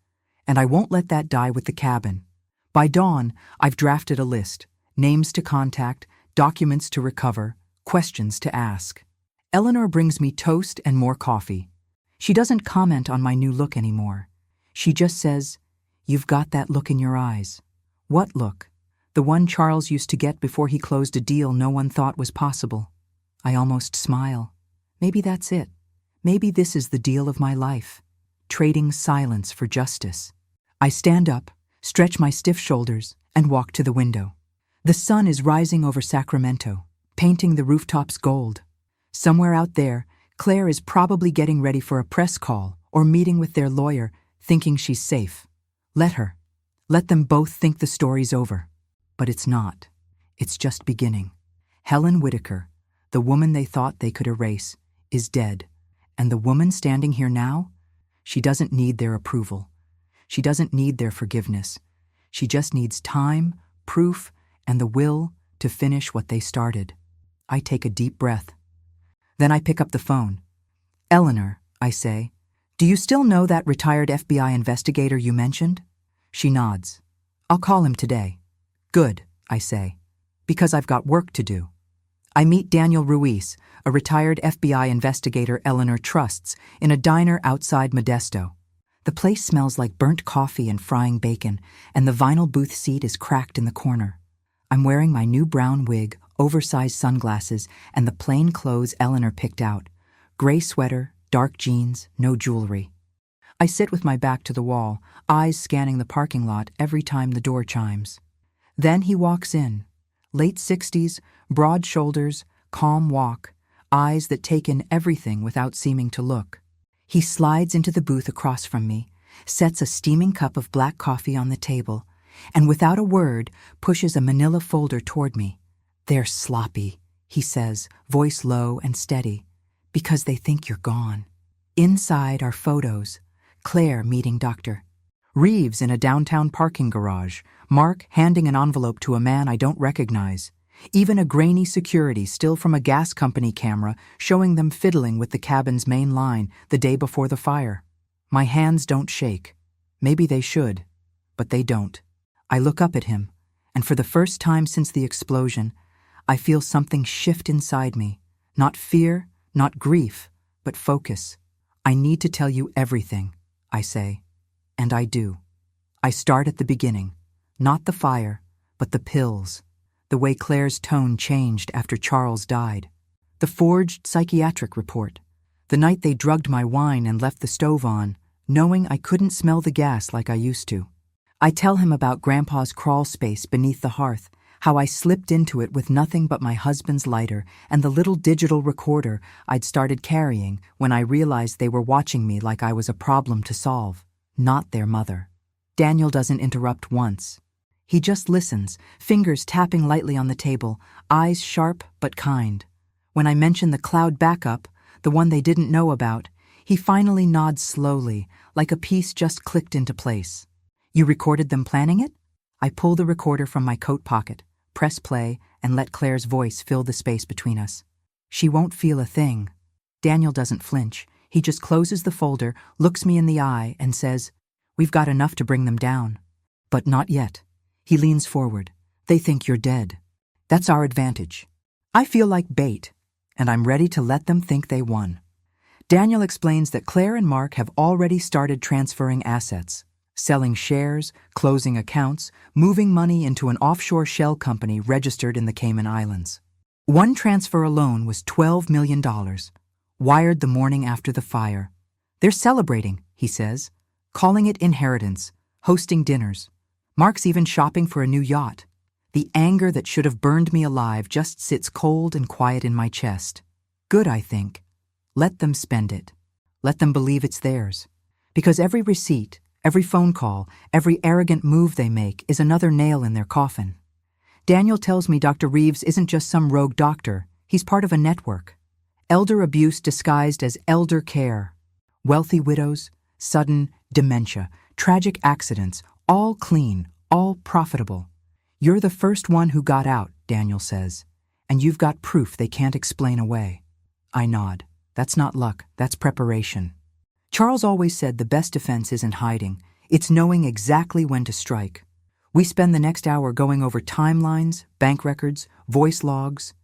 And I won't let that die with the cabin. By dawn, I've drafted a list. Names to contact, documents to recover, questions to ask. Eleanor brings me toast and more coffee. She doesn't comment on my new look anymore. She just says, "You've got that look in your eyes." What look? The one Charles used to get before he closed a deal no one thought was possible. I almost smile. Maybe that's it. Maybe this is the deal of my life. Trading silence for justice. I stand up, stretch my stiff shoulders, and walk to the window. The sun is rising over Sacramento, painting the rooftops gold. Somewhere out there, Claire is probably getting ready for a press call or meeting with their lawyer, thinking she's safe. Let her. Let them both think the story's over. But it's not. It's just beginning. Helen Whitaker, the woman they thought they could erase, is dead. And the woman standing here now? She doesn't need their approval. She doesn't need their forgiveness. She just needs time, proof, and the will to finish what they started. I take a deep breath. Then I pick up the phone. "Eleanor," I say, "do you still know that retired FBI investigator you mentioned?" She nods. "I'll call him today." "Good," I say, "because I've got work to do." I meet Daniel Ruiz, a retired FBI investigator Eleanor trusts, in a diner outside Modesto. The place smells like burnt coffee and frying bacon, and the vinyl booth seat is cracked in the corner. I'm wearing my new brown wig, oversized sunglasses, and the plain clothes Eleanor picked out. Gray sweater, dark jeans, no jewelry. I sit with my back to the wall, eyes scanning the parking lot every time the door chimes. Then he walks in. Late 60s, broad shoulders, calm walk, eyes that take in everything without seeming to look. He slides into the booth across from me, sets a steaming cup of black coffee on the table, and without a word pushes a manila folder toward me. "They're sloppy," he says, voice low and steady, "because they think you're gone." Inside are photos: Claire meeting Dr. Reeves in a downtown parking garage, Mark handing an envelope to a man I don't recognize, even a grainy security still from a gas company camera showing them fiddling with the cabin's main line the day before the fire. My hands don't shake. Maybe they should, but they don't. I look up at him, and for the first time since the explosion, I feel something shift inside me. Not fear, not grief, but focus. "I need to tell you everything," I say. And I do. I start at the beginning, not the fire, but the pills, the way Claire's tone changed after Charles died, the forged psychiatric report, the night they drugged my wine and left the stove on, knowing I couldn't smell the gas like I used to. I tell him about Grandpa's crawl space beneath the hearth, how I slipped into it with nothing but my husband's lighter and the little digital recorder I'd started carrying when I realized they were watching me like I was a problem to solve, not their mother. Daniel doesn't interrupt once. He just listens, fingers tapping lightly on the table, eyes sharp but kind. When I mention the cloud backup, the one they didn't know about, he finally nods slowly, like a piece just clicked into place. "You recorded them planning it?" I pull the recorder from my coat pocket, press play, and let Claire's voice fill the space between us. She won't feel a thing. Daniel doesn't flinch. He just closes the folder, looks me in the eye, and says, "We've got enough to bring them down." But not yet. He leans forward. "They think you're dead. That's our advantage. I feel like bait, and I'm ready to let them think they won." Daniel explains that Claire and Mark have already started transferring assets, selling shares, closing accounts, moving money into an offshore shell company registered in the Cayman Islands. One transfer alone was $12 million, wired the morning after the fire. "They're celebrating," he says, calling it inheritance, hosting dinners. Mark's even shopping for a new yacht. The anger that should have burned me alive just sits cold and quiet in my chest. Good, I think. Let them spend it. Let them believe it's theirs. Because every receipt, every phone call, every arrogant move they make is another nail in their coffin. Daniel tells me Dr. Reeves isn't just some rogue doctor. He's part of a network. Elder abuse disguised as elder care. Wealthy widows, sudden dementia, tragic accidents, all clean, all profitable. "You're the first one who got out," Daniel says, "and you've got proof they can't explain away." I nod. That's not luck, that's preparation. Charles always said the best defense isn't hiding, it's knowing exactly when to strike. We spend the next hour going over timelines, bank records, voice logs.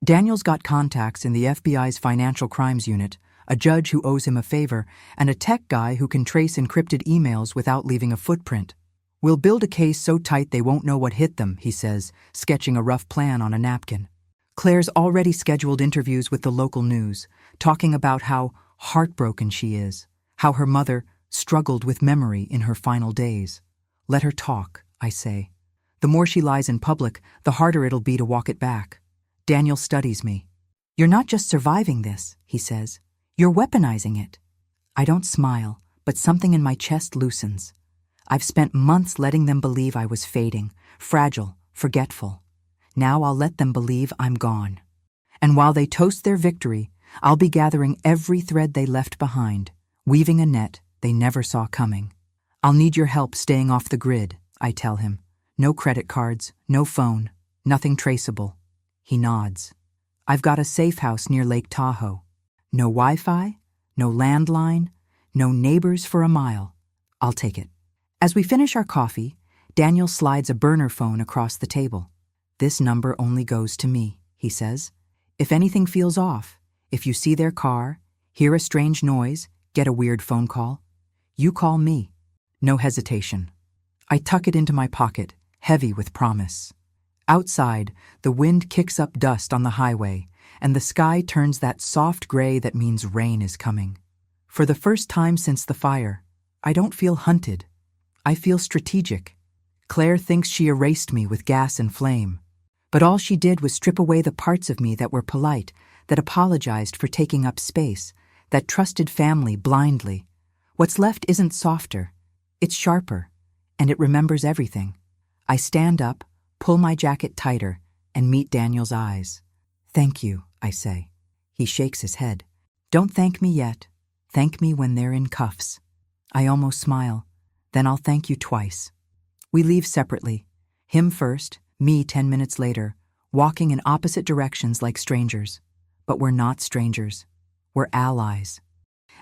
Daniel's got contacts in the FBI's Financial Crimes Unit, a judge who owes him a favor, and a tech guy who can trace encrypted emails without leaving a footprint. "We'll build a case so tight they won't know what hit them," he says, sketching a rough plan on a napkin. Claire's already scheduled interviews with the local news, talking about how heartbroken she is, how her mother struggled with memory in her final days. Let her talk, I say. The more she lies in public, the harder it'll be to walk it back. Daniel studies me. "You're not just surviving this," he says. "You're weaponizing it." I don't smile, but something in my chest loosens. I've spent months letting them believe I was fading, fragile, forgetful. Now I'll let them believe I'm gone. And while they toast their victory, I'll be gathering every thread they left behind, weaving a net they never saw coming. "I'll need your help staying off the grid," I tell him. "No credit cards, no phone, nothing traceable." He nods. "I've got a safe house near Lake Tahoe. No Wi-Fi, no landline, no neighbors for a mile. I'll take it." As we finish our coffee, Daniel slides a burner phone across the table. "This number only goes to me," he says. "If anything feels off, if you see their car, hear a strange noise, get a weird phone call, you call me." No hesitation. I tuck it into my pocket, heavy with promise. Outside, the wind kicks up dust on the highway, and the sky turns that soft gray that means rain is coming. For the first time since the fire, I don't feel hunted. I feel strategic. Claire thinks she erased me with gas and flame. But all she did was strip away the parts of me that were polite, that apologized for taking up space, that trusted family blindly. What's left isn't softer, it's sharper, and it remembers everything. I stand up, pull my jacket tighter, and meet Daniel's eyes. "Thank you," I say. He shakes his head. "Don't thank me yet. Thank me when they're in cuffs." I almost smile. "Then I'll thank you twice." We leave separately. Him first, me 10 minutes later, walking in opposite directions like strangers. But we're not strangers. We're allies.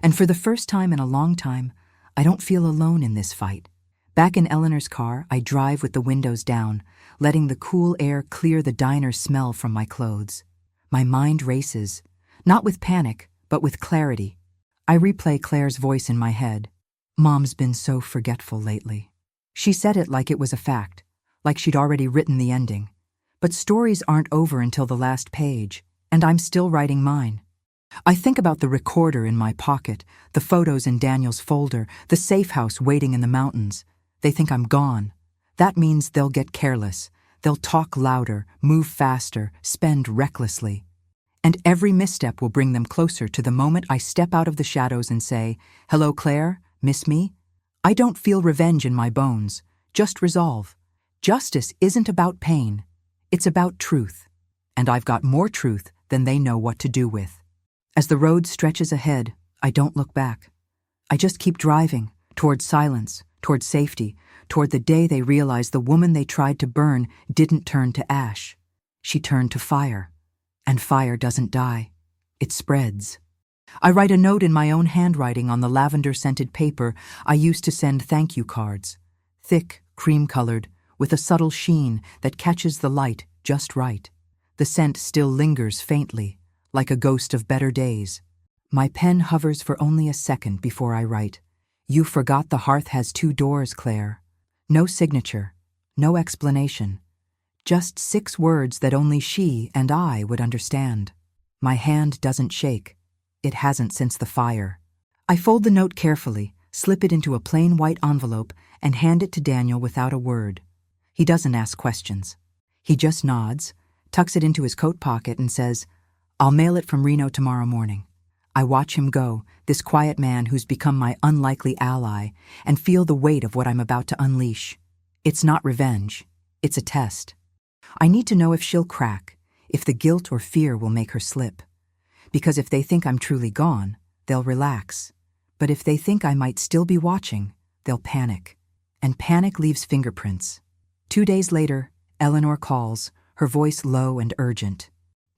And for the first time in a long time, I don't feel alone in this fight. Back in Eleanor's car, I drive with the windows down, letting the cool air clear the diner smell from my clothes. My mind races, not with panic, but with clarity. I replay Claire's voice in my head. "Mom's been so forgetful lately." She said it like it was a fact, like she'd already written the ending. But stories aren't over until the last page, and I'm still writing mine. I think about the recorder in my pocket, the photos in Daniel's folder, the safe house waiting in the mountains. They think I'm gone. That means they'll get careless. They'll talk louder, move faster, spend recklessly. And every misstep will bring them closer to the moment I step out of the shadows and say, "Hello, Claire, miss me?" I don't feel revenge in my bones, just resolve. Justice isn't about pain. It's about truth. And I've got more truth than they know what to do with. As the road stretches ahead, I don't look back. I just keep driving, toward silence, toward safety, toward the day they realize the woman they tried to burn didn't turn to ash. She turned to fire. And fire doesn't die. It spreads. I write a note in my own handwriting on the lavender-scented paper I used to send thank you cards. Thick, cream-colored, with a subtle sheen that catches the light just right. The scent still lingers faintly, like a ghost of better days. My pen hovers for only a second before I write. "You forgot the hearth has 2 doors, Claire." No signature, no explanation. Just 6 words that only she and I would understand. My hand doesn't shake. It hasn't since the fire. I fold the note carefully, slip it into a plain white envelope, and hand it to Daniel without a word. He doesn't ask questions. He just nods, tucks it into his coat pocket, and says, "I'll mail it from Reno tomorrow morning." I watch him go, this quiet man who's become my unlikely ally, and feel the weight of what I'm about to unleash. It's not revenge. It's a test. I need to know if she'll crack, if the guilt or fear will make her slip. Because if they think I'm truly gone, they'll relax. But if they think I might still be watching, they'll panic. And panic leaves fingerprints. 2 days later, Eleanor calls, her voice low and urgent.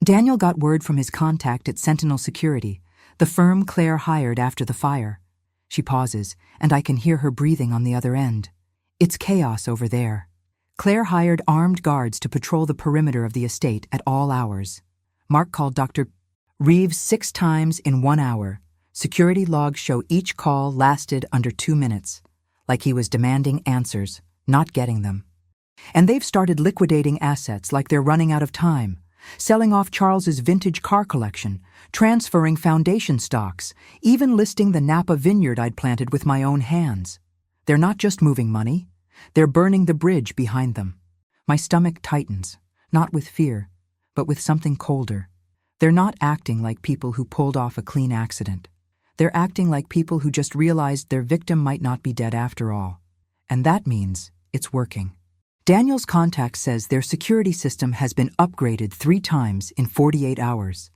Daniel got word from his contact at Sentinel Security, the firm Claire hired after the fire. She pauses, and I can hear her breathing on the other end. It's chaos over there. Claire hired armed guards to patrol the perimeter of the estate at all hours. Mark called Dr. Reeves 6 times in 1 hour. Security logs show each call lasted under 2 minutes, like he was demanding answers, not getting them. And they've started liquidating assets like they're running out of time, selling off Charles's vintage car collection, transferring foundation stocks, even listing the Napa vineyard I'd planted with my own hands. They're not just moving money, they're burning the bridge behind them. My stomach tightens, not with fear, but with something colder. They're not acting like people who pulled off a clean accident. They're acting like people who just realized their victim might not be dead after all. And that means it's working. Daniel's contact says their security system has been upgraded 3 times in 48 hours.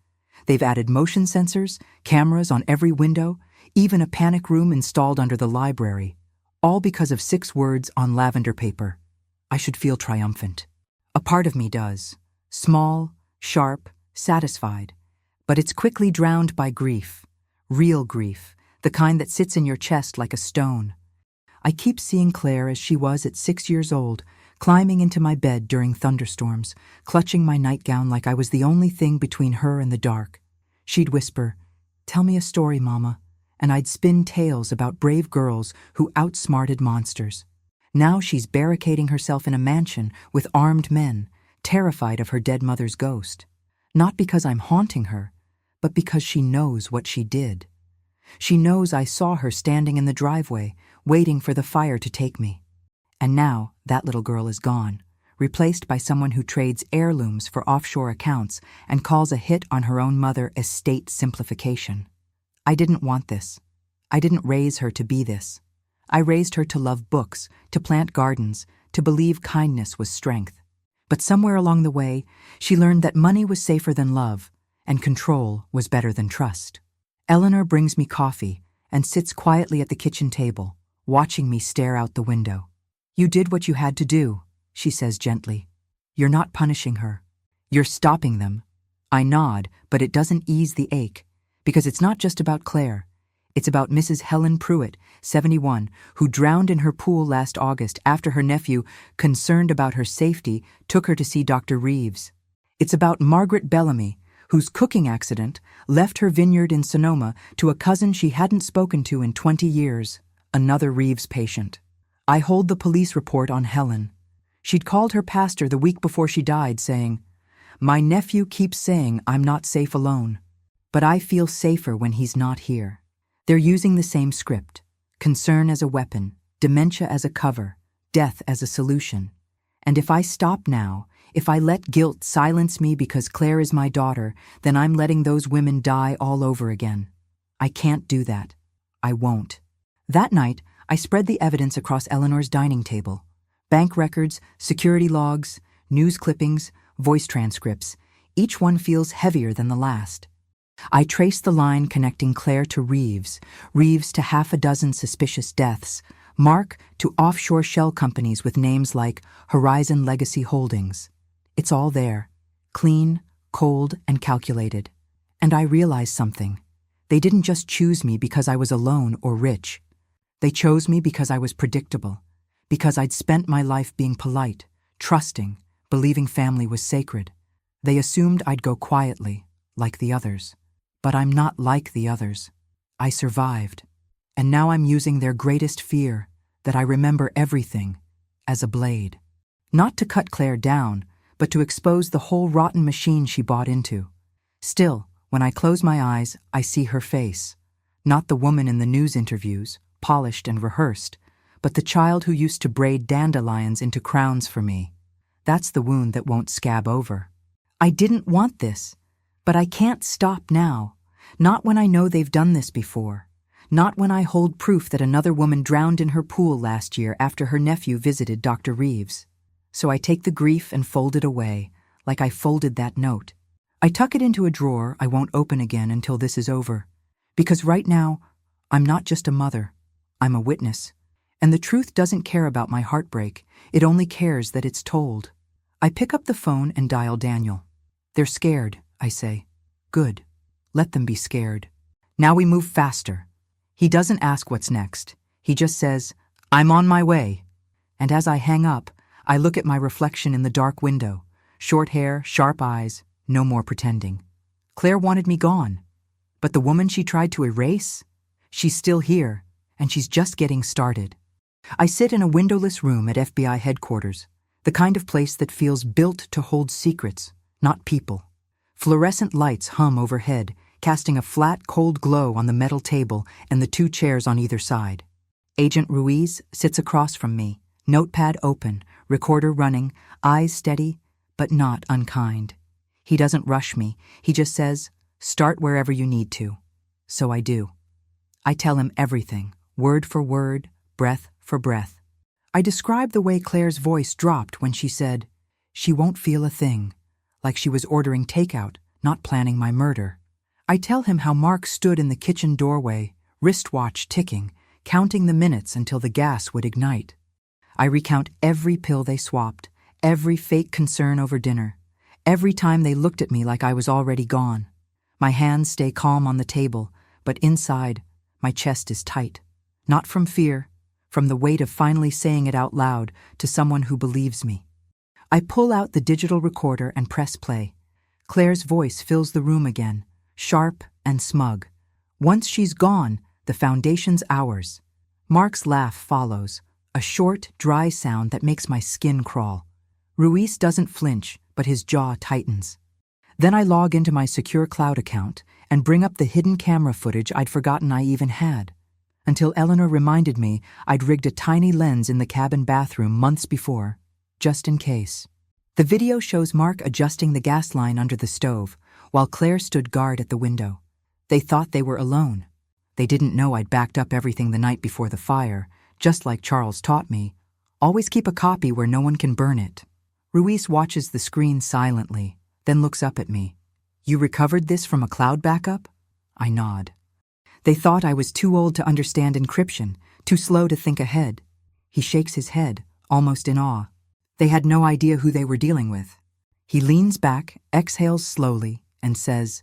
They've added motion sensors, cameras on every window, even a panic room installed under the library, all because of 6 words on lavender paper. I should feel triumphant. A part of me does. Small, sharp, satisfied. But it's quickly drowned by grief. Real grief, the kind that sits in your chest like a stone. I keep seeing Claire as she was at 6 years old, climbing into my bed during thunderstorms, clutching my nightgown like I was the only thing between her and the dark. She'd whisper, "Tell me a story, Mama," and I'd spin tales about brave girls who outsmarted monsters. Now she's barricading herself in a mansion with armed men, terrified of her dead mother's ghost. Not because I'm haunting her, but because she knows what she did. She knows I saw her standing in the driveway, waiting for the fire to take me. And now that little girl is gone, replaced by someone who trades heirlooms for offshore accounts and calls a hit on her own mother estate simplification. I didn't want this. I didn't raise her to be this. I raised her to love books, to plant gardens, to believe kindness was strength. But somewhere along the way, she learned that money was safer than love, and control was better than trust. Eleanor brings me coffee and sits quietly at the kitchen table, watching me stare out the window. "You did what you had to do," she says gently. "You're not punishing her. You're stopping them." I nod, but it doesn't ease the ache, because it's not just about Claire. It's about Mrs. Helen Pruitt, 71, who drowned in her pool last August after her nephew, concerned about her safety, took her to see Dr. Reeves. It's about Margaret Bellamy, whose cooking accident left her vineyard in Sonoma to a cousin she hadn't spoken to in 20 years, another Reeves patient. I hold the police report on Helen. She'd called her pastor the week before she died, saying, "My nephew keeps saying I'm not safe alone, but I feel safer when he's not here." They're using the same script: concern as a weapon, dementia as a cover, death as a solution. And if I stop now, if I let guilt silence me because Claire is my daughter, then I'm letting those women die all over again. I can't do that. I won't. That night, I spread the evidence across Eleanor's dining table. Bank records, security logs, news clippings, voice transcripts. Each one feels heavier than the last. I trace the line connecting Claire to Reeves, Reeves to half a dozen suspicious deaths, Mark to offshore shell companies with names like Horizon Legacy Holdings. It's all there, clean, cold, and calculated. And I realize something. They didn't just choose me because I was alone or rich. They chose me because I was predictable, because I'd spent my life being polite, trusting, believing family was sacred. They assumed I'd go quietly, like the others. But I'm not like the others. I survived. And now I'm using their greatest fear, that I remember everything, as a blade. Not to cut Claire down, but to expose the whole rotten machine she bought into. Still, when I close my eyes, I see her face. Not the woman in the news interviews, polished and rehearsed, but the child who used to braid dandelions into crowns for me. That's the wound that won't scab over. I didn't want this. But I can't stop now, not when I know they've done this before, not when I hold proof that another woman drowned in her pool last year after her nephew visited Dr. Reeves. So I take the grief and fold it away, like I folded that note. I tuck it into a drawer I won't open again until this is over, because right now, I'm not just a mother, I'm a witness, and the truth doesn't care about my heartbreak, it only cares that it's told. I pick up the phone and dial Daniel. "They're scared," I say. "Good. Let them be scared." Now we move faster. He doesn't ask what's next. He just says, "I'm on my way." And as I hang up, I look at my reflection in the dark window. Short hair, sharp eyes, no more pretending. Claire wanted me gone. But the woman she tried to erase? She's still here, and she's just getting started. I sit in a windowless room at FBI headquarters, the kind of place that feels built to hold secrets, not people. Fluorescent lights hum overhead, casting a flat, cold glow on the metal table and the two chairs on either side. Agent Ruiz sits across from me, notepad open, recorder running, eyes steady, but not unkind. He doesn't rush me. He just says, "Start wherever you need to." So I do. I tell him everything, word for word, breath for breath. I describe the way Claire's voice dropped when she said, "She won't feel a thing," like she was ordering takeout, not planning my murder. I tell him how Mark stood in the kitchen doorway, wristwatch ticking, counting the minutes until the gas would ignite. I recount every pill they swapped, every fake concern over dinner, every time they looked at me like I was already gone. My hands stay calm on the table, but inside, my chest is tight. Not from fear, from the weight of finally saying it out loud to someone who believes me. I pull out the digital recorder and press play. Claire's voice fills the room again, sharp and smug. Once she's gone, the foundation's ours. Mark's laugh follows, a short, dry sound that makes my skin crawl. Ruiz doesn't flinch, but his jaw tightens. Then I log into my secure cloud account and bring up the hidden camera footage I'd forgotten I even had. Until Eleanor reminded me I'd rigged a tiny lens in the cabin bathroom months before, just in case. The video shows Mark adjusting the gas line under the stove, while Claire stood guard at the window. They thought they were alone. They didn't know I'd backed up everything the night before the fire, just like Charles taught me. Always keep a copy where no one can burn it. Ruiz watches the screen silently, then looks up at me. You recovered this from a cloud backup? I nod. They thought I was too old to understand encryption, too slow to think ahead. He shakes his head, almost in awe. They had no idea who they were dealing with. He leans back, exhales slowly, and says,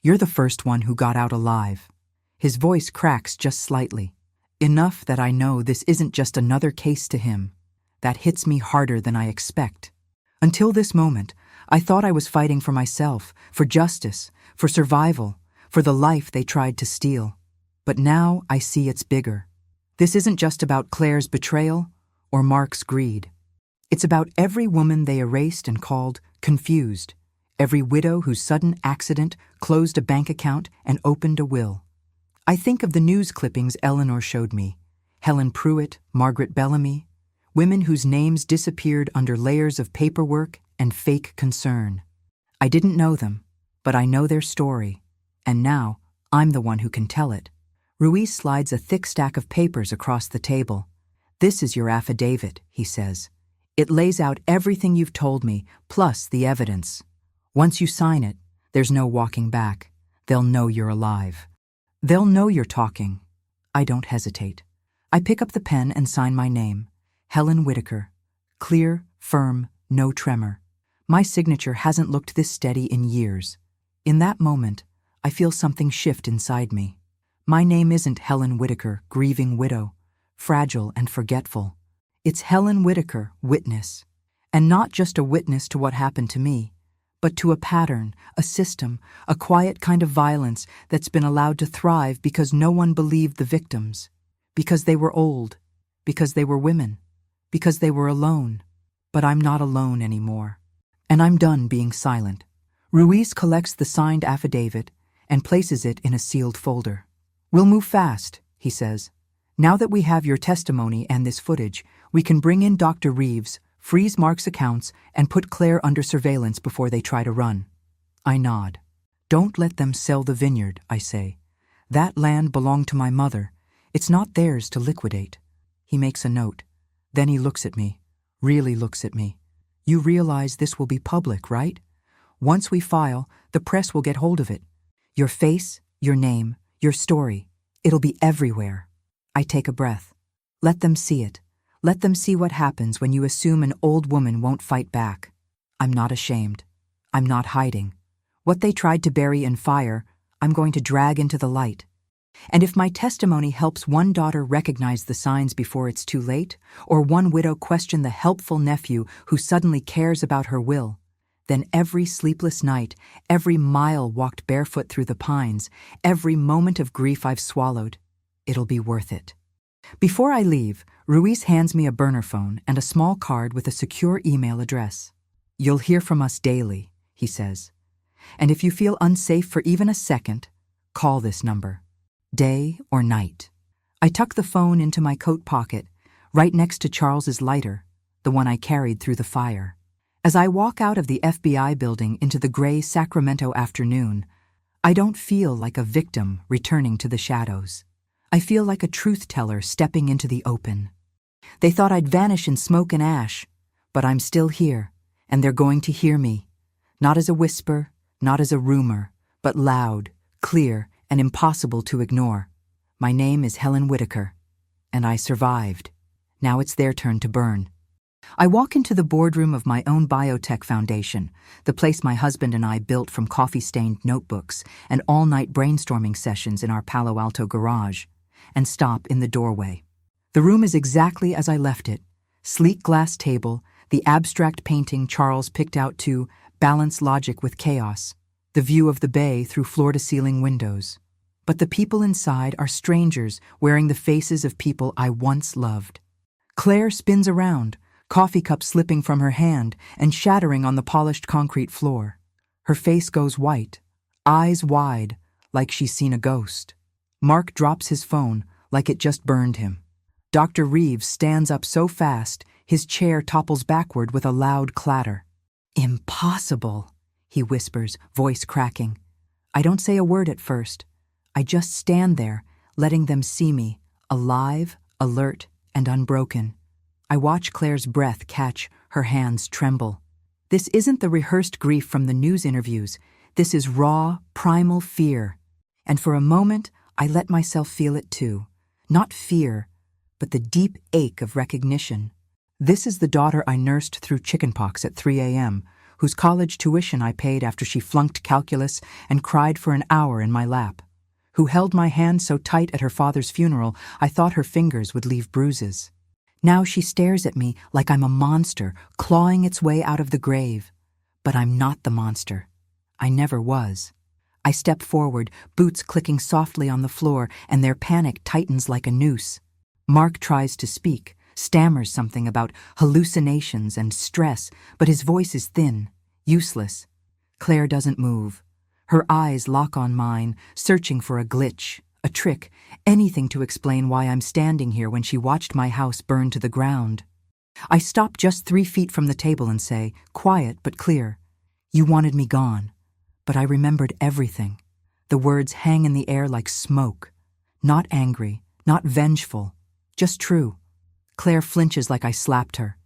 You're the first one who got out alive. His voice cracks just slightly, enough that I know this isn't just another case to him. That hits me harder than I expect. Until this moment, I thought I was fighting for myself, for justice, for survival, for the life they tried to steal. But now I see it's bigger. This isn't just about Claire's betrayal or Mark's greed. It's about every woman they erased and called confused, every widow whose sudden accident closed a bank account and opened a will. I think of the news clippings Eleanor showed me, Helen Pruitt, Margaret Bellamy, women whose names disappeared under layers of paperwork and fake concern. I didn't know them, but I know their story, and now I'm the one who can tell it. Ruiz slides a thick stack of papers across the table. This is your affidavit, he says. It lays out everything you've told me, plus the evidence. Once you sign it, there's no walking back. They'll know you're alive. They'll know you're talking. I don't hesitate. I pick up the pen and sign my name. Helen Whitaker. Clear, firm, no tremor. My signature hasn't looked this steady in years. In that moment, I feel something shift inside me. My name isn't Helen Whitaker, grieving widow, fragile and forgetful. It's Helen Whitaker, witness. And not just a witness to what happened to me, but to a pattern, a system, a quiet kind of violence that's been allowed to thrive because no one believed the victims, because they were old, because they were women, because they were alone. But I'm not alone anymore. And I'm done being silent. Ruiz collects the signed affidavit and places it in a sealed folder. We'll move fast, he says. Now that we have your testimony and this footage, we can bring in Dr. Reeves, freeze Mark's accounts, and put Claire under surveillance before they try to run. I nod. Don't let them sell the vineyard, I say. That land belonged to my mother. It's not theirs to liquidate. He makes a note. Then he looks at me, really looks at me. You realize this will be public, right? Once we file, the press will get hold of it. Your face, your name, your story. It'll be everywhere. I take a breath. Let them see it. Let them see what happens when you assume an old woman won't fight back. I'm not ashamed. I'm not hiding. What they tried to bury in fire, I'm going to drag into the light. And if my testimony helps one daughter recognize the signs before it's too late, or one widow question the helpful nephew who suddenly cares about her will, then every sleepless night, every mile walked barefoot through the pines, every moment of grief I've swallowed, it'll be worth it. Before I leave, Ruiz hands me a burner phone and a small card with a secure email address. You'll hear from us daily, he says. And if you feel unsafe for even a second, call this number. Day or night. I tuck the phone into my coat pocket, right next to Charles's lighter, the one I carried through the fire. As I walk out of the FBI building into the gray Sacramento afternoon, I don't feel like a victim returning to the shadows. I feel like a truth-teller stepping into the open. They thought I'd vanish in smoke and ash, but I'm still here, and they're going to hear me. Not as a whisper, not as a rumor, but loud, clear, and impossible to ignore. My name is Helen Whitaker, and I survived. Now it's their turn to burn. I walk into the boardroom of my own biotech foundation, the place my husband and I built from coffee-stained notebooks and all-night brainstorming sessions in our Palo Alto garage, and stop in the doorway. The room is exactly as I left it. Sleek glass table, the abstract painting Charles picked out to balance logic with chaos, the view of the bay through floor-to-ceiling windows. But the people inside are strangers wearing the faces of people I once loved. Claire spins around, coffee cup slipping from her hand and shattering on the polished concrete floor. Her face goes white, eyes wide, like she's seen a ghost. Mark drops his phone like it just burned him. Dr. Reeves stands up so fast, His chair topples backward with a loud clatter. "Impossible," he whispers, voice cracking. I don't say a word at first. I just stand there, letting them see me, alive, alert, and unbroken. I watch Claire's breath catch, her hands tremble. This isn't the rehearsed grief from the news interviews. This is raw, primal fear. And for a moment, I let myself feel it too. Not fear, but the deep ache of recognition. This is the daughter I nursed through chickenpox at 3 a.m., whose college tuition I paid after she flunked calculus and cried for an hour in my lap, who held my hand so tight at her father's funeral I thought her fingers would leave bruises. Now she stares at me like I'm a monster clawing its way out of the grave. But I'm not the monster. I never was. I step forward, boots clicking softly on the floor, and their panic tightens like a noose. Mark tries to speak, stammers something about hallucinations and stress, but his voice is thin, useless. Claire doesn't move. Her eyes lock on mine, searching for a glitch, a trick, anything to explain why I'm standing here when she watched my house burn to the ground. I stop just 3 feet from the table and say, quiet but clear, "You wanted me gone." But I remembered everything. The words hang in the air like smoke. Not angry, not vengeful, just true. Claire flinches like I slapped her.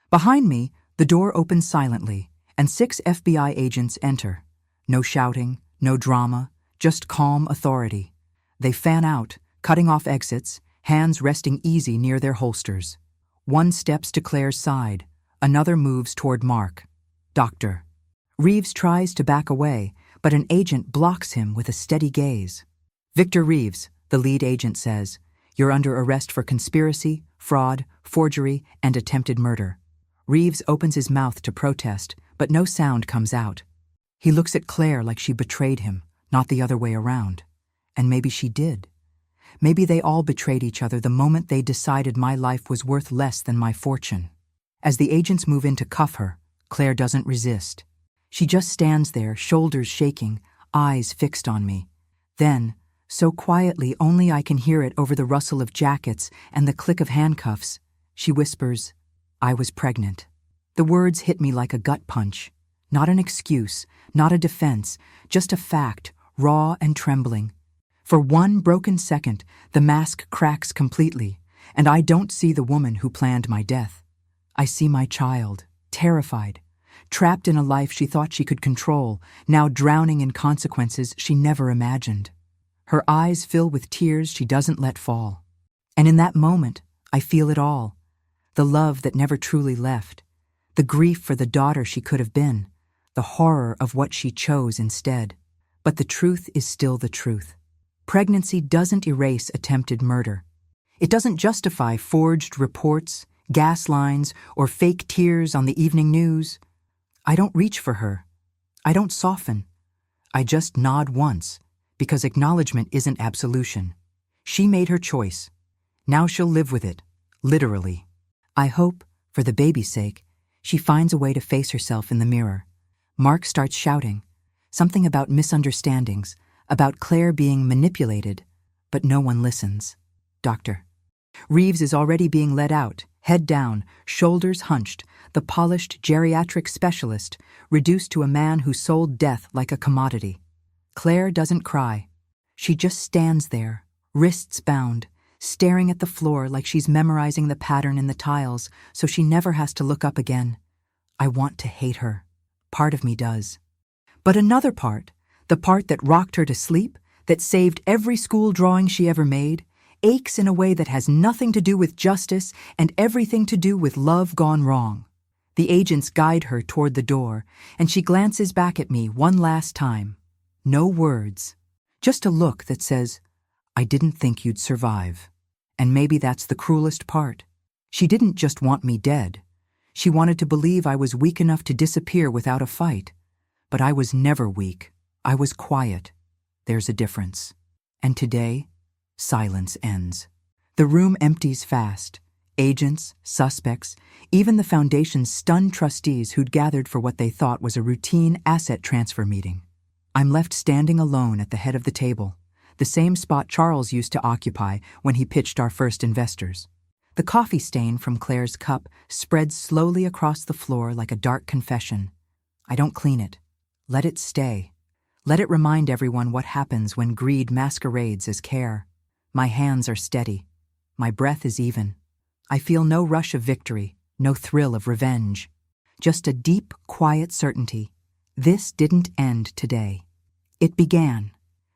Behind me, the door opens silently, and 6 FBI agents enter. No shouting, no drama, just calm authority. They fan out, cutting off exits, hands resting easy near their holsters. One steps to Claire's side, another moves toward Mark. "Doctor." Reeves tries to back away, but an agent blocks him with a steady gaze. "Victor Reeves," the lead agent says, "you're under arrest for conspiracy, fraud, forgery, and attempted murder." Reeves opens his mouth to protest, but no sound comes out. He looks at Claire like she betrayed him, not the other way around. And maybe she did. Maybe they all betrayed each other the moment they decided my life was worth less than my fortune. As the agents move in to cuff her, Claire doesn't resist. She just stands there, shoulders shaking, eyes fixed on me. Then, so quietly only I can hear it over the rustle of jackets and the click of handcuffs, she whispers, "I was pregnant." The words hit me like a gut punch. Not an excuse, not a defense, just a fact, raw and trembling. For one broken second, the mask cracks completely, and I don't see the woman who planned my death. I see my child, terrified, trapped in a life she thought she could control, now drowning in consequences she never imagined. Her eyes fill with tears she doesn't let fall. And in that moment, I feel it all. The love that never truly left, the grief for the daughter she could have been, the horror of what she chose instead. But the truth is still the truth. Pregnancy doesn't erase attempted murder. It doesn't justify forged reports, gas lines, or fake tears on the evening news. I don't reach for her. I don't soften. I just nod once, because acknowledgement isn't absolution. She made her choice. Now she'll live with it, literally. I hope, for the baby's sake, she finds a way to face herself in the mirror. Mark starts shouting, something about misunderstandings, about Claire being manipulated, but no one listens. Doctor. Reeves is already being led out, head down, shoulders hunched, the polished geriatric specialist, reduced to a man who sold death like a commodity. Claire doesn't cry. She just stands there, wrists bound, staring at the floor like she's memorizing the pattern in the tiles so she never has to look up again. I want to hate her. Part of me does. But another part, the part that rocked her to sleep, that saved every school drawing she ever made, aches in a way that has nothing to do with justice and everything to do with love gone wrong. The agents guide her toward the door, and she glances back at me one last time. No words, just a look that says, "I didn't think you'd survive." And maybe that's the cruelest part. She didn't just want me dead. She wanted to believe I was weak enough to disappear without a fight. But I was never weak. I was quiet. There's a difference. And today, silence ends. The room empties fast. Agents, suspects, even the foundation's stunned trustees who'd gathered for what they thought was a routine asset transfer meeting. I'm left standing alone at the head of the table, the same spot Charles used to occupy when he pitched our first investors. The coffee stain from Claire's cup spreads slowly across the floor like a dark confession. I don't clean it. Let it stay. Let it remind everyone what happens when greed masquerades as care. My hands are steady. My breath is even. I feel no rush of victory, no thrill of revenge. Just a deep, quiet certainty. This didn't end today. It began.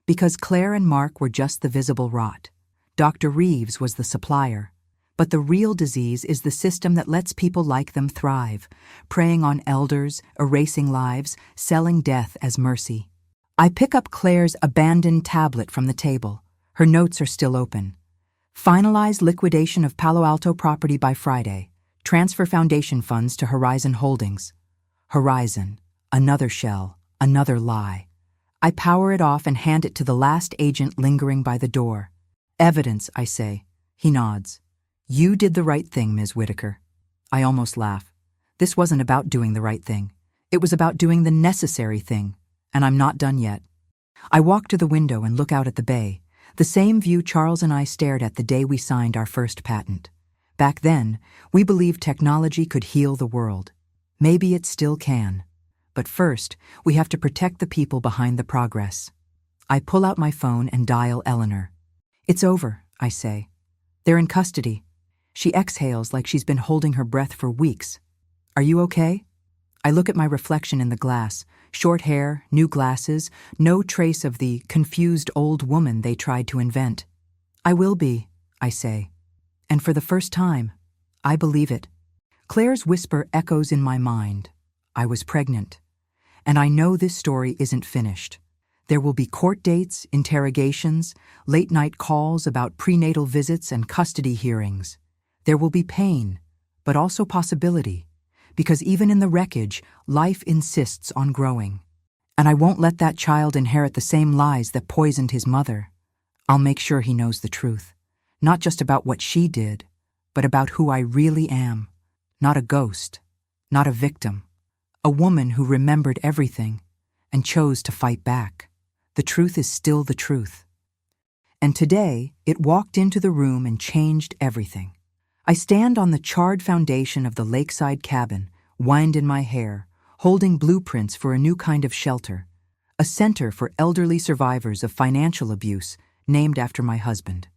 Because Claire and Mark were just the visible rot. Dr. Reeves was the supplier. But the real disease is the system that lets people like them thrive, preying on elders, erasing lives, selling death as mercy. I pick up Claire's abandoned tablet from the table. Her notes are still open. Finalize liquidation of Palo Alto property by Friday. Transfer foundation funds to Horizon Holdings. Horizon. Another shell. Another lie. I power it off and hand it to the last agent lingering by the door. Evidence, I say. He nods. You did the right thing, Ms. Whitaker. I almost laugh. This wasn't about doing the right thing. It was about doing the necessary thing, and I'm not done yet. I walk to the window and look out at the bay, the same view Charles and I stared at the day we signed our first patent. Back then, we believed technology could heal the world. Maybe it still can. But first, we have to protect the people behind the progress. I pull out my phone and dial Eleanor. It's over, I say. They're in custody. She exhales like she's been holding her breath for weeks. Are you okay? I look at my reflection in the glass. Short hair, new glasses, no trace of the confused old woman they tried to invent. I will be, I say. And for the first time, I believe it. Claire's whisper echoes in my mind. I was pregnant. And I know this story isn't finished. There will be court dates, interrogations, late-night calls about prenatal visits and custody hearings. There will be pain, but also possibility, because even in the wreckage, life insists on growing. And I won't let that child inherit the same lies that poisoned his mother. I'll make sure he knows the truth, not just about what she did, but about who I really am. Not a ghost, not a victim. A woman who remembered everything and chose to fight back. The truth is still the truth. And today, it walked into the room and changed everything. I stand on the charred foundation of the lakeside cabin, wind in my hair, holding blueprints for a new kind of shelter, a center for elderly survivors of financial abuse named after my husband.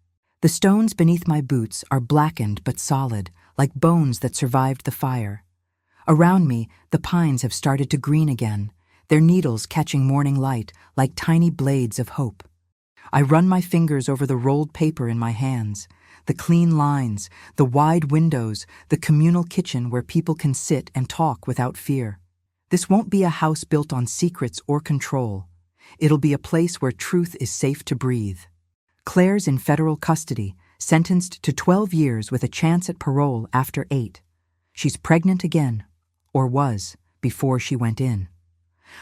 The stones beneath my boots are blackened but solid, like bones that survived the fire. Around me, the pines have started to green again, their needles catching morning light like tiny blades of hope. I run my fingers over the rolled paper in my hands, the clean lines, the wide windows, the communal kitchen where people can sit and talk without fear. This won't be a house built on secrets or control. It'll be a place where truth is safe to breathe. Claire's in federal custody, sentenced to 12 years with a chance at parole after 8. She's pregnant again. Or was, before she went in.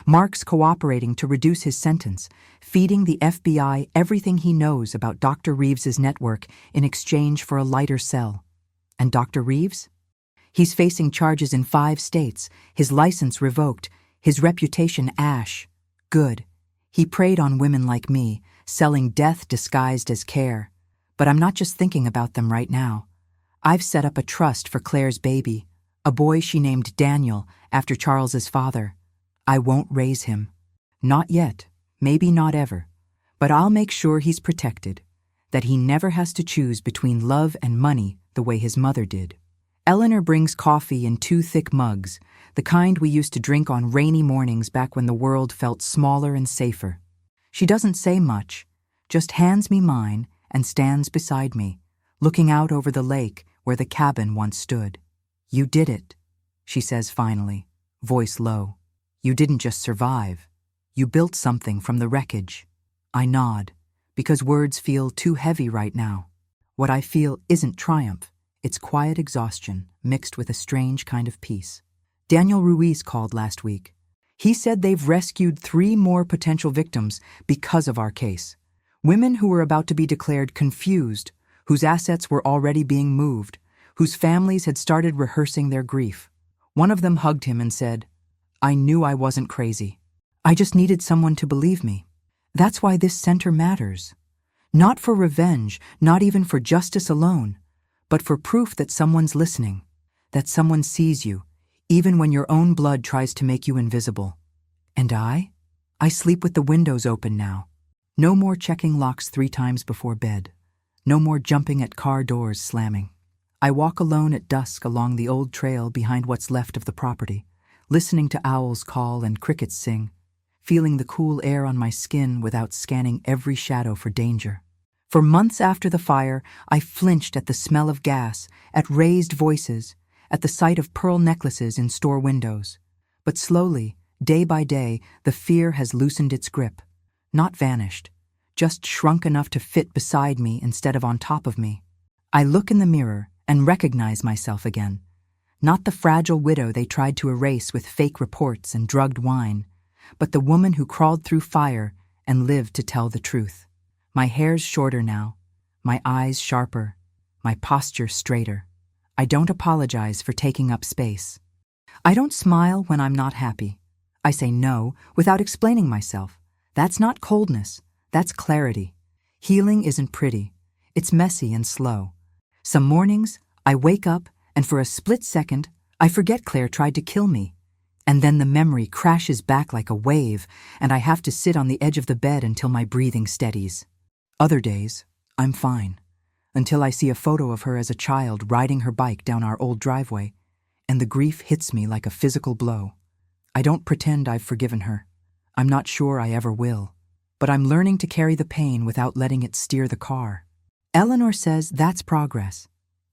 Mark's cooperating to reduce his sentence, feeding the FBI everything he knows about Dr. Reeves's network in exchange for a lighter cell. And Dr. Reeves? He's facing charges in 5 states, his license revoked, his reputation ash. Good. He preyed on women like me, selling death disguised as care. But I'm not just thinking about them right now. I've set up a trust for Claire's baby, a boy she named Daniel after Charles's father. I won't raise him. Not yet, maybe not ever. But I'll make sure he's protected, that he never has to choose between love and money the way his mother did. Eleanor brings coffee in 2 thick mugs, the kind we used to drink on rainy mornings back when the world felt smaller and safer. She doesn't say much, just hands me mine and stands beside me, looking out over the lake where the cabin once stood. You did it, she says finally, voice low. You didn't just survive. You built something from the wreckage. I nod, because words feel too heavy right now. What I feel isn't triumph. It's quiet exhaustion mixed with a strange kind of peace. Daniel Ruiz called last week. He said they've rescued 3 more potential victims because of our case. Women who were about to be declared confused, whose assets were already being moved, whose families had started rehearsing their grief. One of them hugged him and said, I knew I wasn't crazy. I just needed someone to believe me. That's why this center matters. Not for revenge, not even for justice alone, but for proof that someone's listening, that someone sees you, even when your own blood tries to make you invisible. And I sleep with the windows open now. No more checking locks 3 times before bed. No more jumping at car doors slamming. I walk alone at dusk along the old trail behind what's left of the property, listening to owls call and crickets sing, feeling the cool air on my skin without scanning every shadow for danger. For months after the fire, I flinched at the smell of gas, at raised voices, at the sight of pearl necklaces in store windows. But slowly, day by day, the fear has loosened its grip. Not vanished, just shrunk enough to fit beside me instead of on top of me. I look in the mirror and recognize myself again. Not the fragile widow they tried to erase with fake reports and drugged wine, but the woman who crawled through fire and lived to tell the truth. My hair's shorter now, my eyes sharper, my posture straighter. I don't apologize for taking up space. I don't smile when I'm not happy. I say no without explaining myself. That's not coldness, that's clarity. Healing isn't pretty, it's messy and slow. Some mornings, I wake up and for a split second, I forget Claire tried to kill me. And then the memory crashes back like a wave and I have to sit on the edge of the bed until my breathing steadies. Other days, I'm fine, until I see a photo of her as a child riding her bike down our old driveway, and the grief hits me like a physical blow. I don't pretend I've forgiven her. I'm not sure I ever will, but I'm learning to carry the pain without letting it steer the car. Eleanor says that's progress.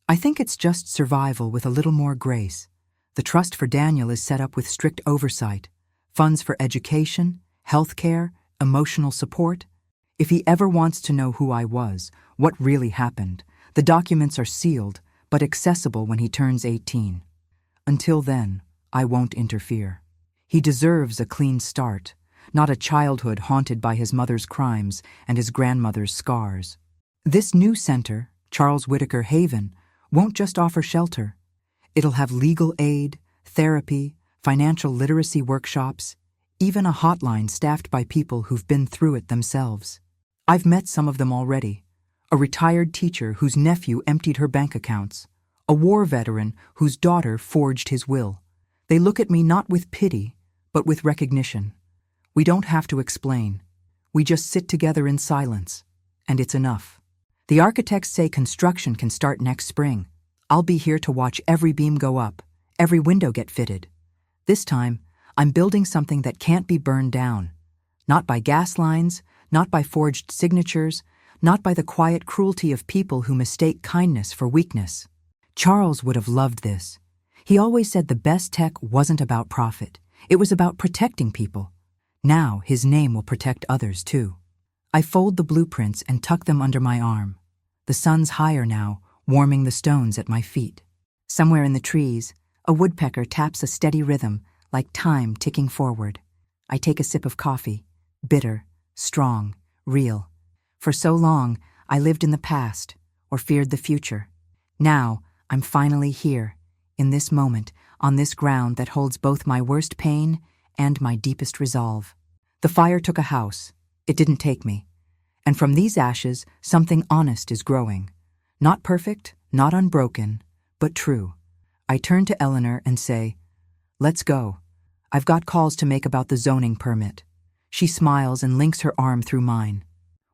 I think it's just survival with a little more grace. The trust for Daniel is set up with strict oversight, funds for education, health care, emotional support. If he ever wants to know who I was, what really happened, the documents are sealed, but accessible when he turns 18. Until then, I won't interfere. He deserves a clean start, not a childhood haunted by his mother's crimes and his grandmother's scars. This new center, Charles Whitaker Haven, won't just offer shelter. It'll have legal aid, therapy, financial literacy workshops, even a hotline staffed by people who've been through it themselves. I've met some of them already. A retired teacher whose nephew emptied her bank accounts. A war veteran whose daughter forged his will. They look at me not with pity, but with recognition. We don't have to explain. We just sit together in silence, and it's enough. The architects say construction can start next spring. I'll be here to watch every beam go up, every window get fitted. This time, I'm building something that can't be burned down. Not by gas lines, not by forged signatures, not by the quiet cruelty of people who mistake kindness for weakness. Charles would have loved this. He always said the best tech wasn't about profit. It was about protecting people. Now his name will protect others too. I fold the blueprints and tuck them under my arm. The sun's higher now, warming the stones at my feet. Somewhere in the trees, a woodpecker taps a steady rhythm, like time ticking forward. I take a sip of coffee, bitter, strong, real. For so long, I lived in the past, or feared the future. Now, I'm finally here, in this moment, on this ground that holds both my worst pain and my deepest resolve. The fire took a house. It didn't take me. And from these ashes, something honest is growing. Not perfect, not unbroken, but true. I turn to Eleanor and say, "Let's go. I've got calls to make about the zoning permit." She smiles and links her arm through mine.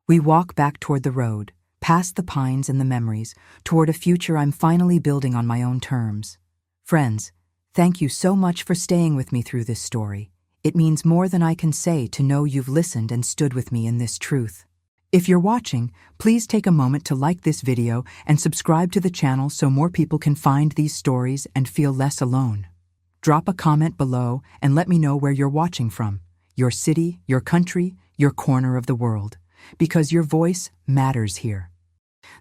We walk back toward the road, past the pines and the memories, toward a future I'm finally building on my own terms. Friends, thank you so much for staying with me through this story. It means more than I can say to know you've listened and stood with me in this truth. If you're watching, please take a moment to like this video and subscribe to the channel so more people can find these stories and feel less alone. Drop a comment below and let me know where you're watching from, your city, your country, your corner of the world, because your voice matters here.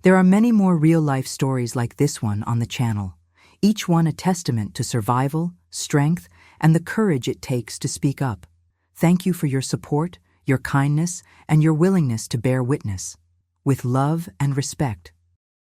There are many more real-life stories like this one on the channel, each one a testament to survival, strength, and the courage it takes to speak up. Thank you for your support, your kindness, and your willingness to bear witness. With love and respect,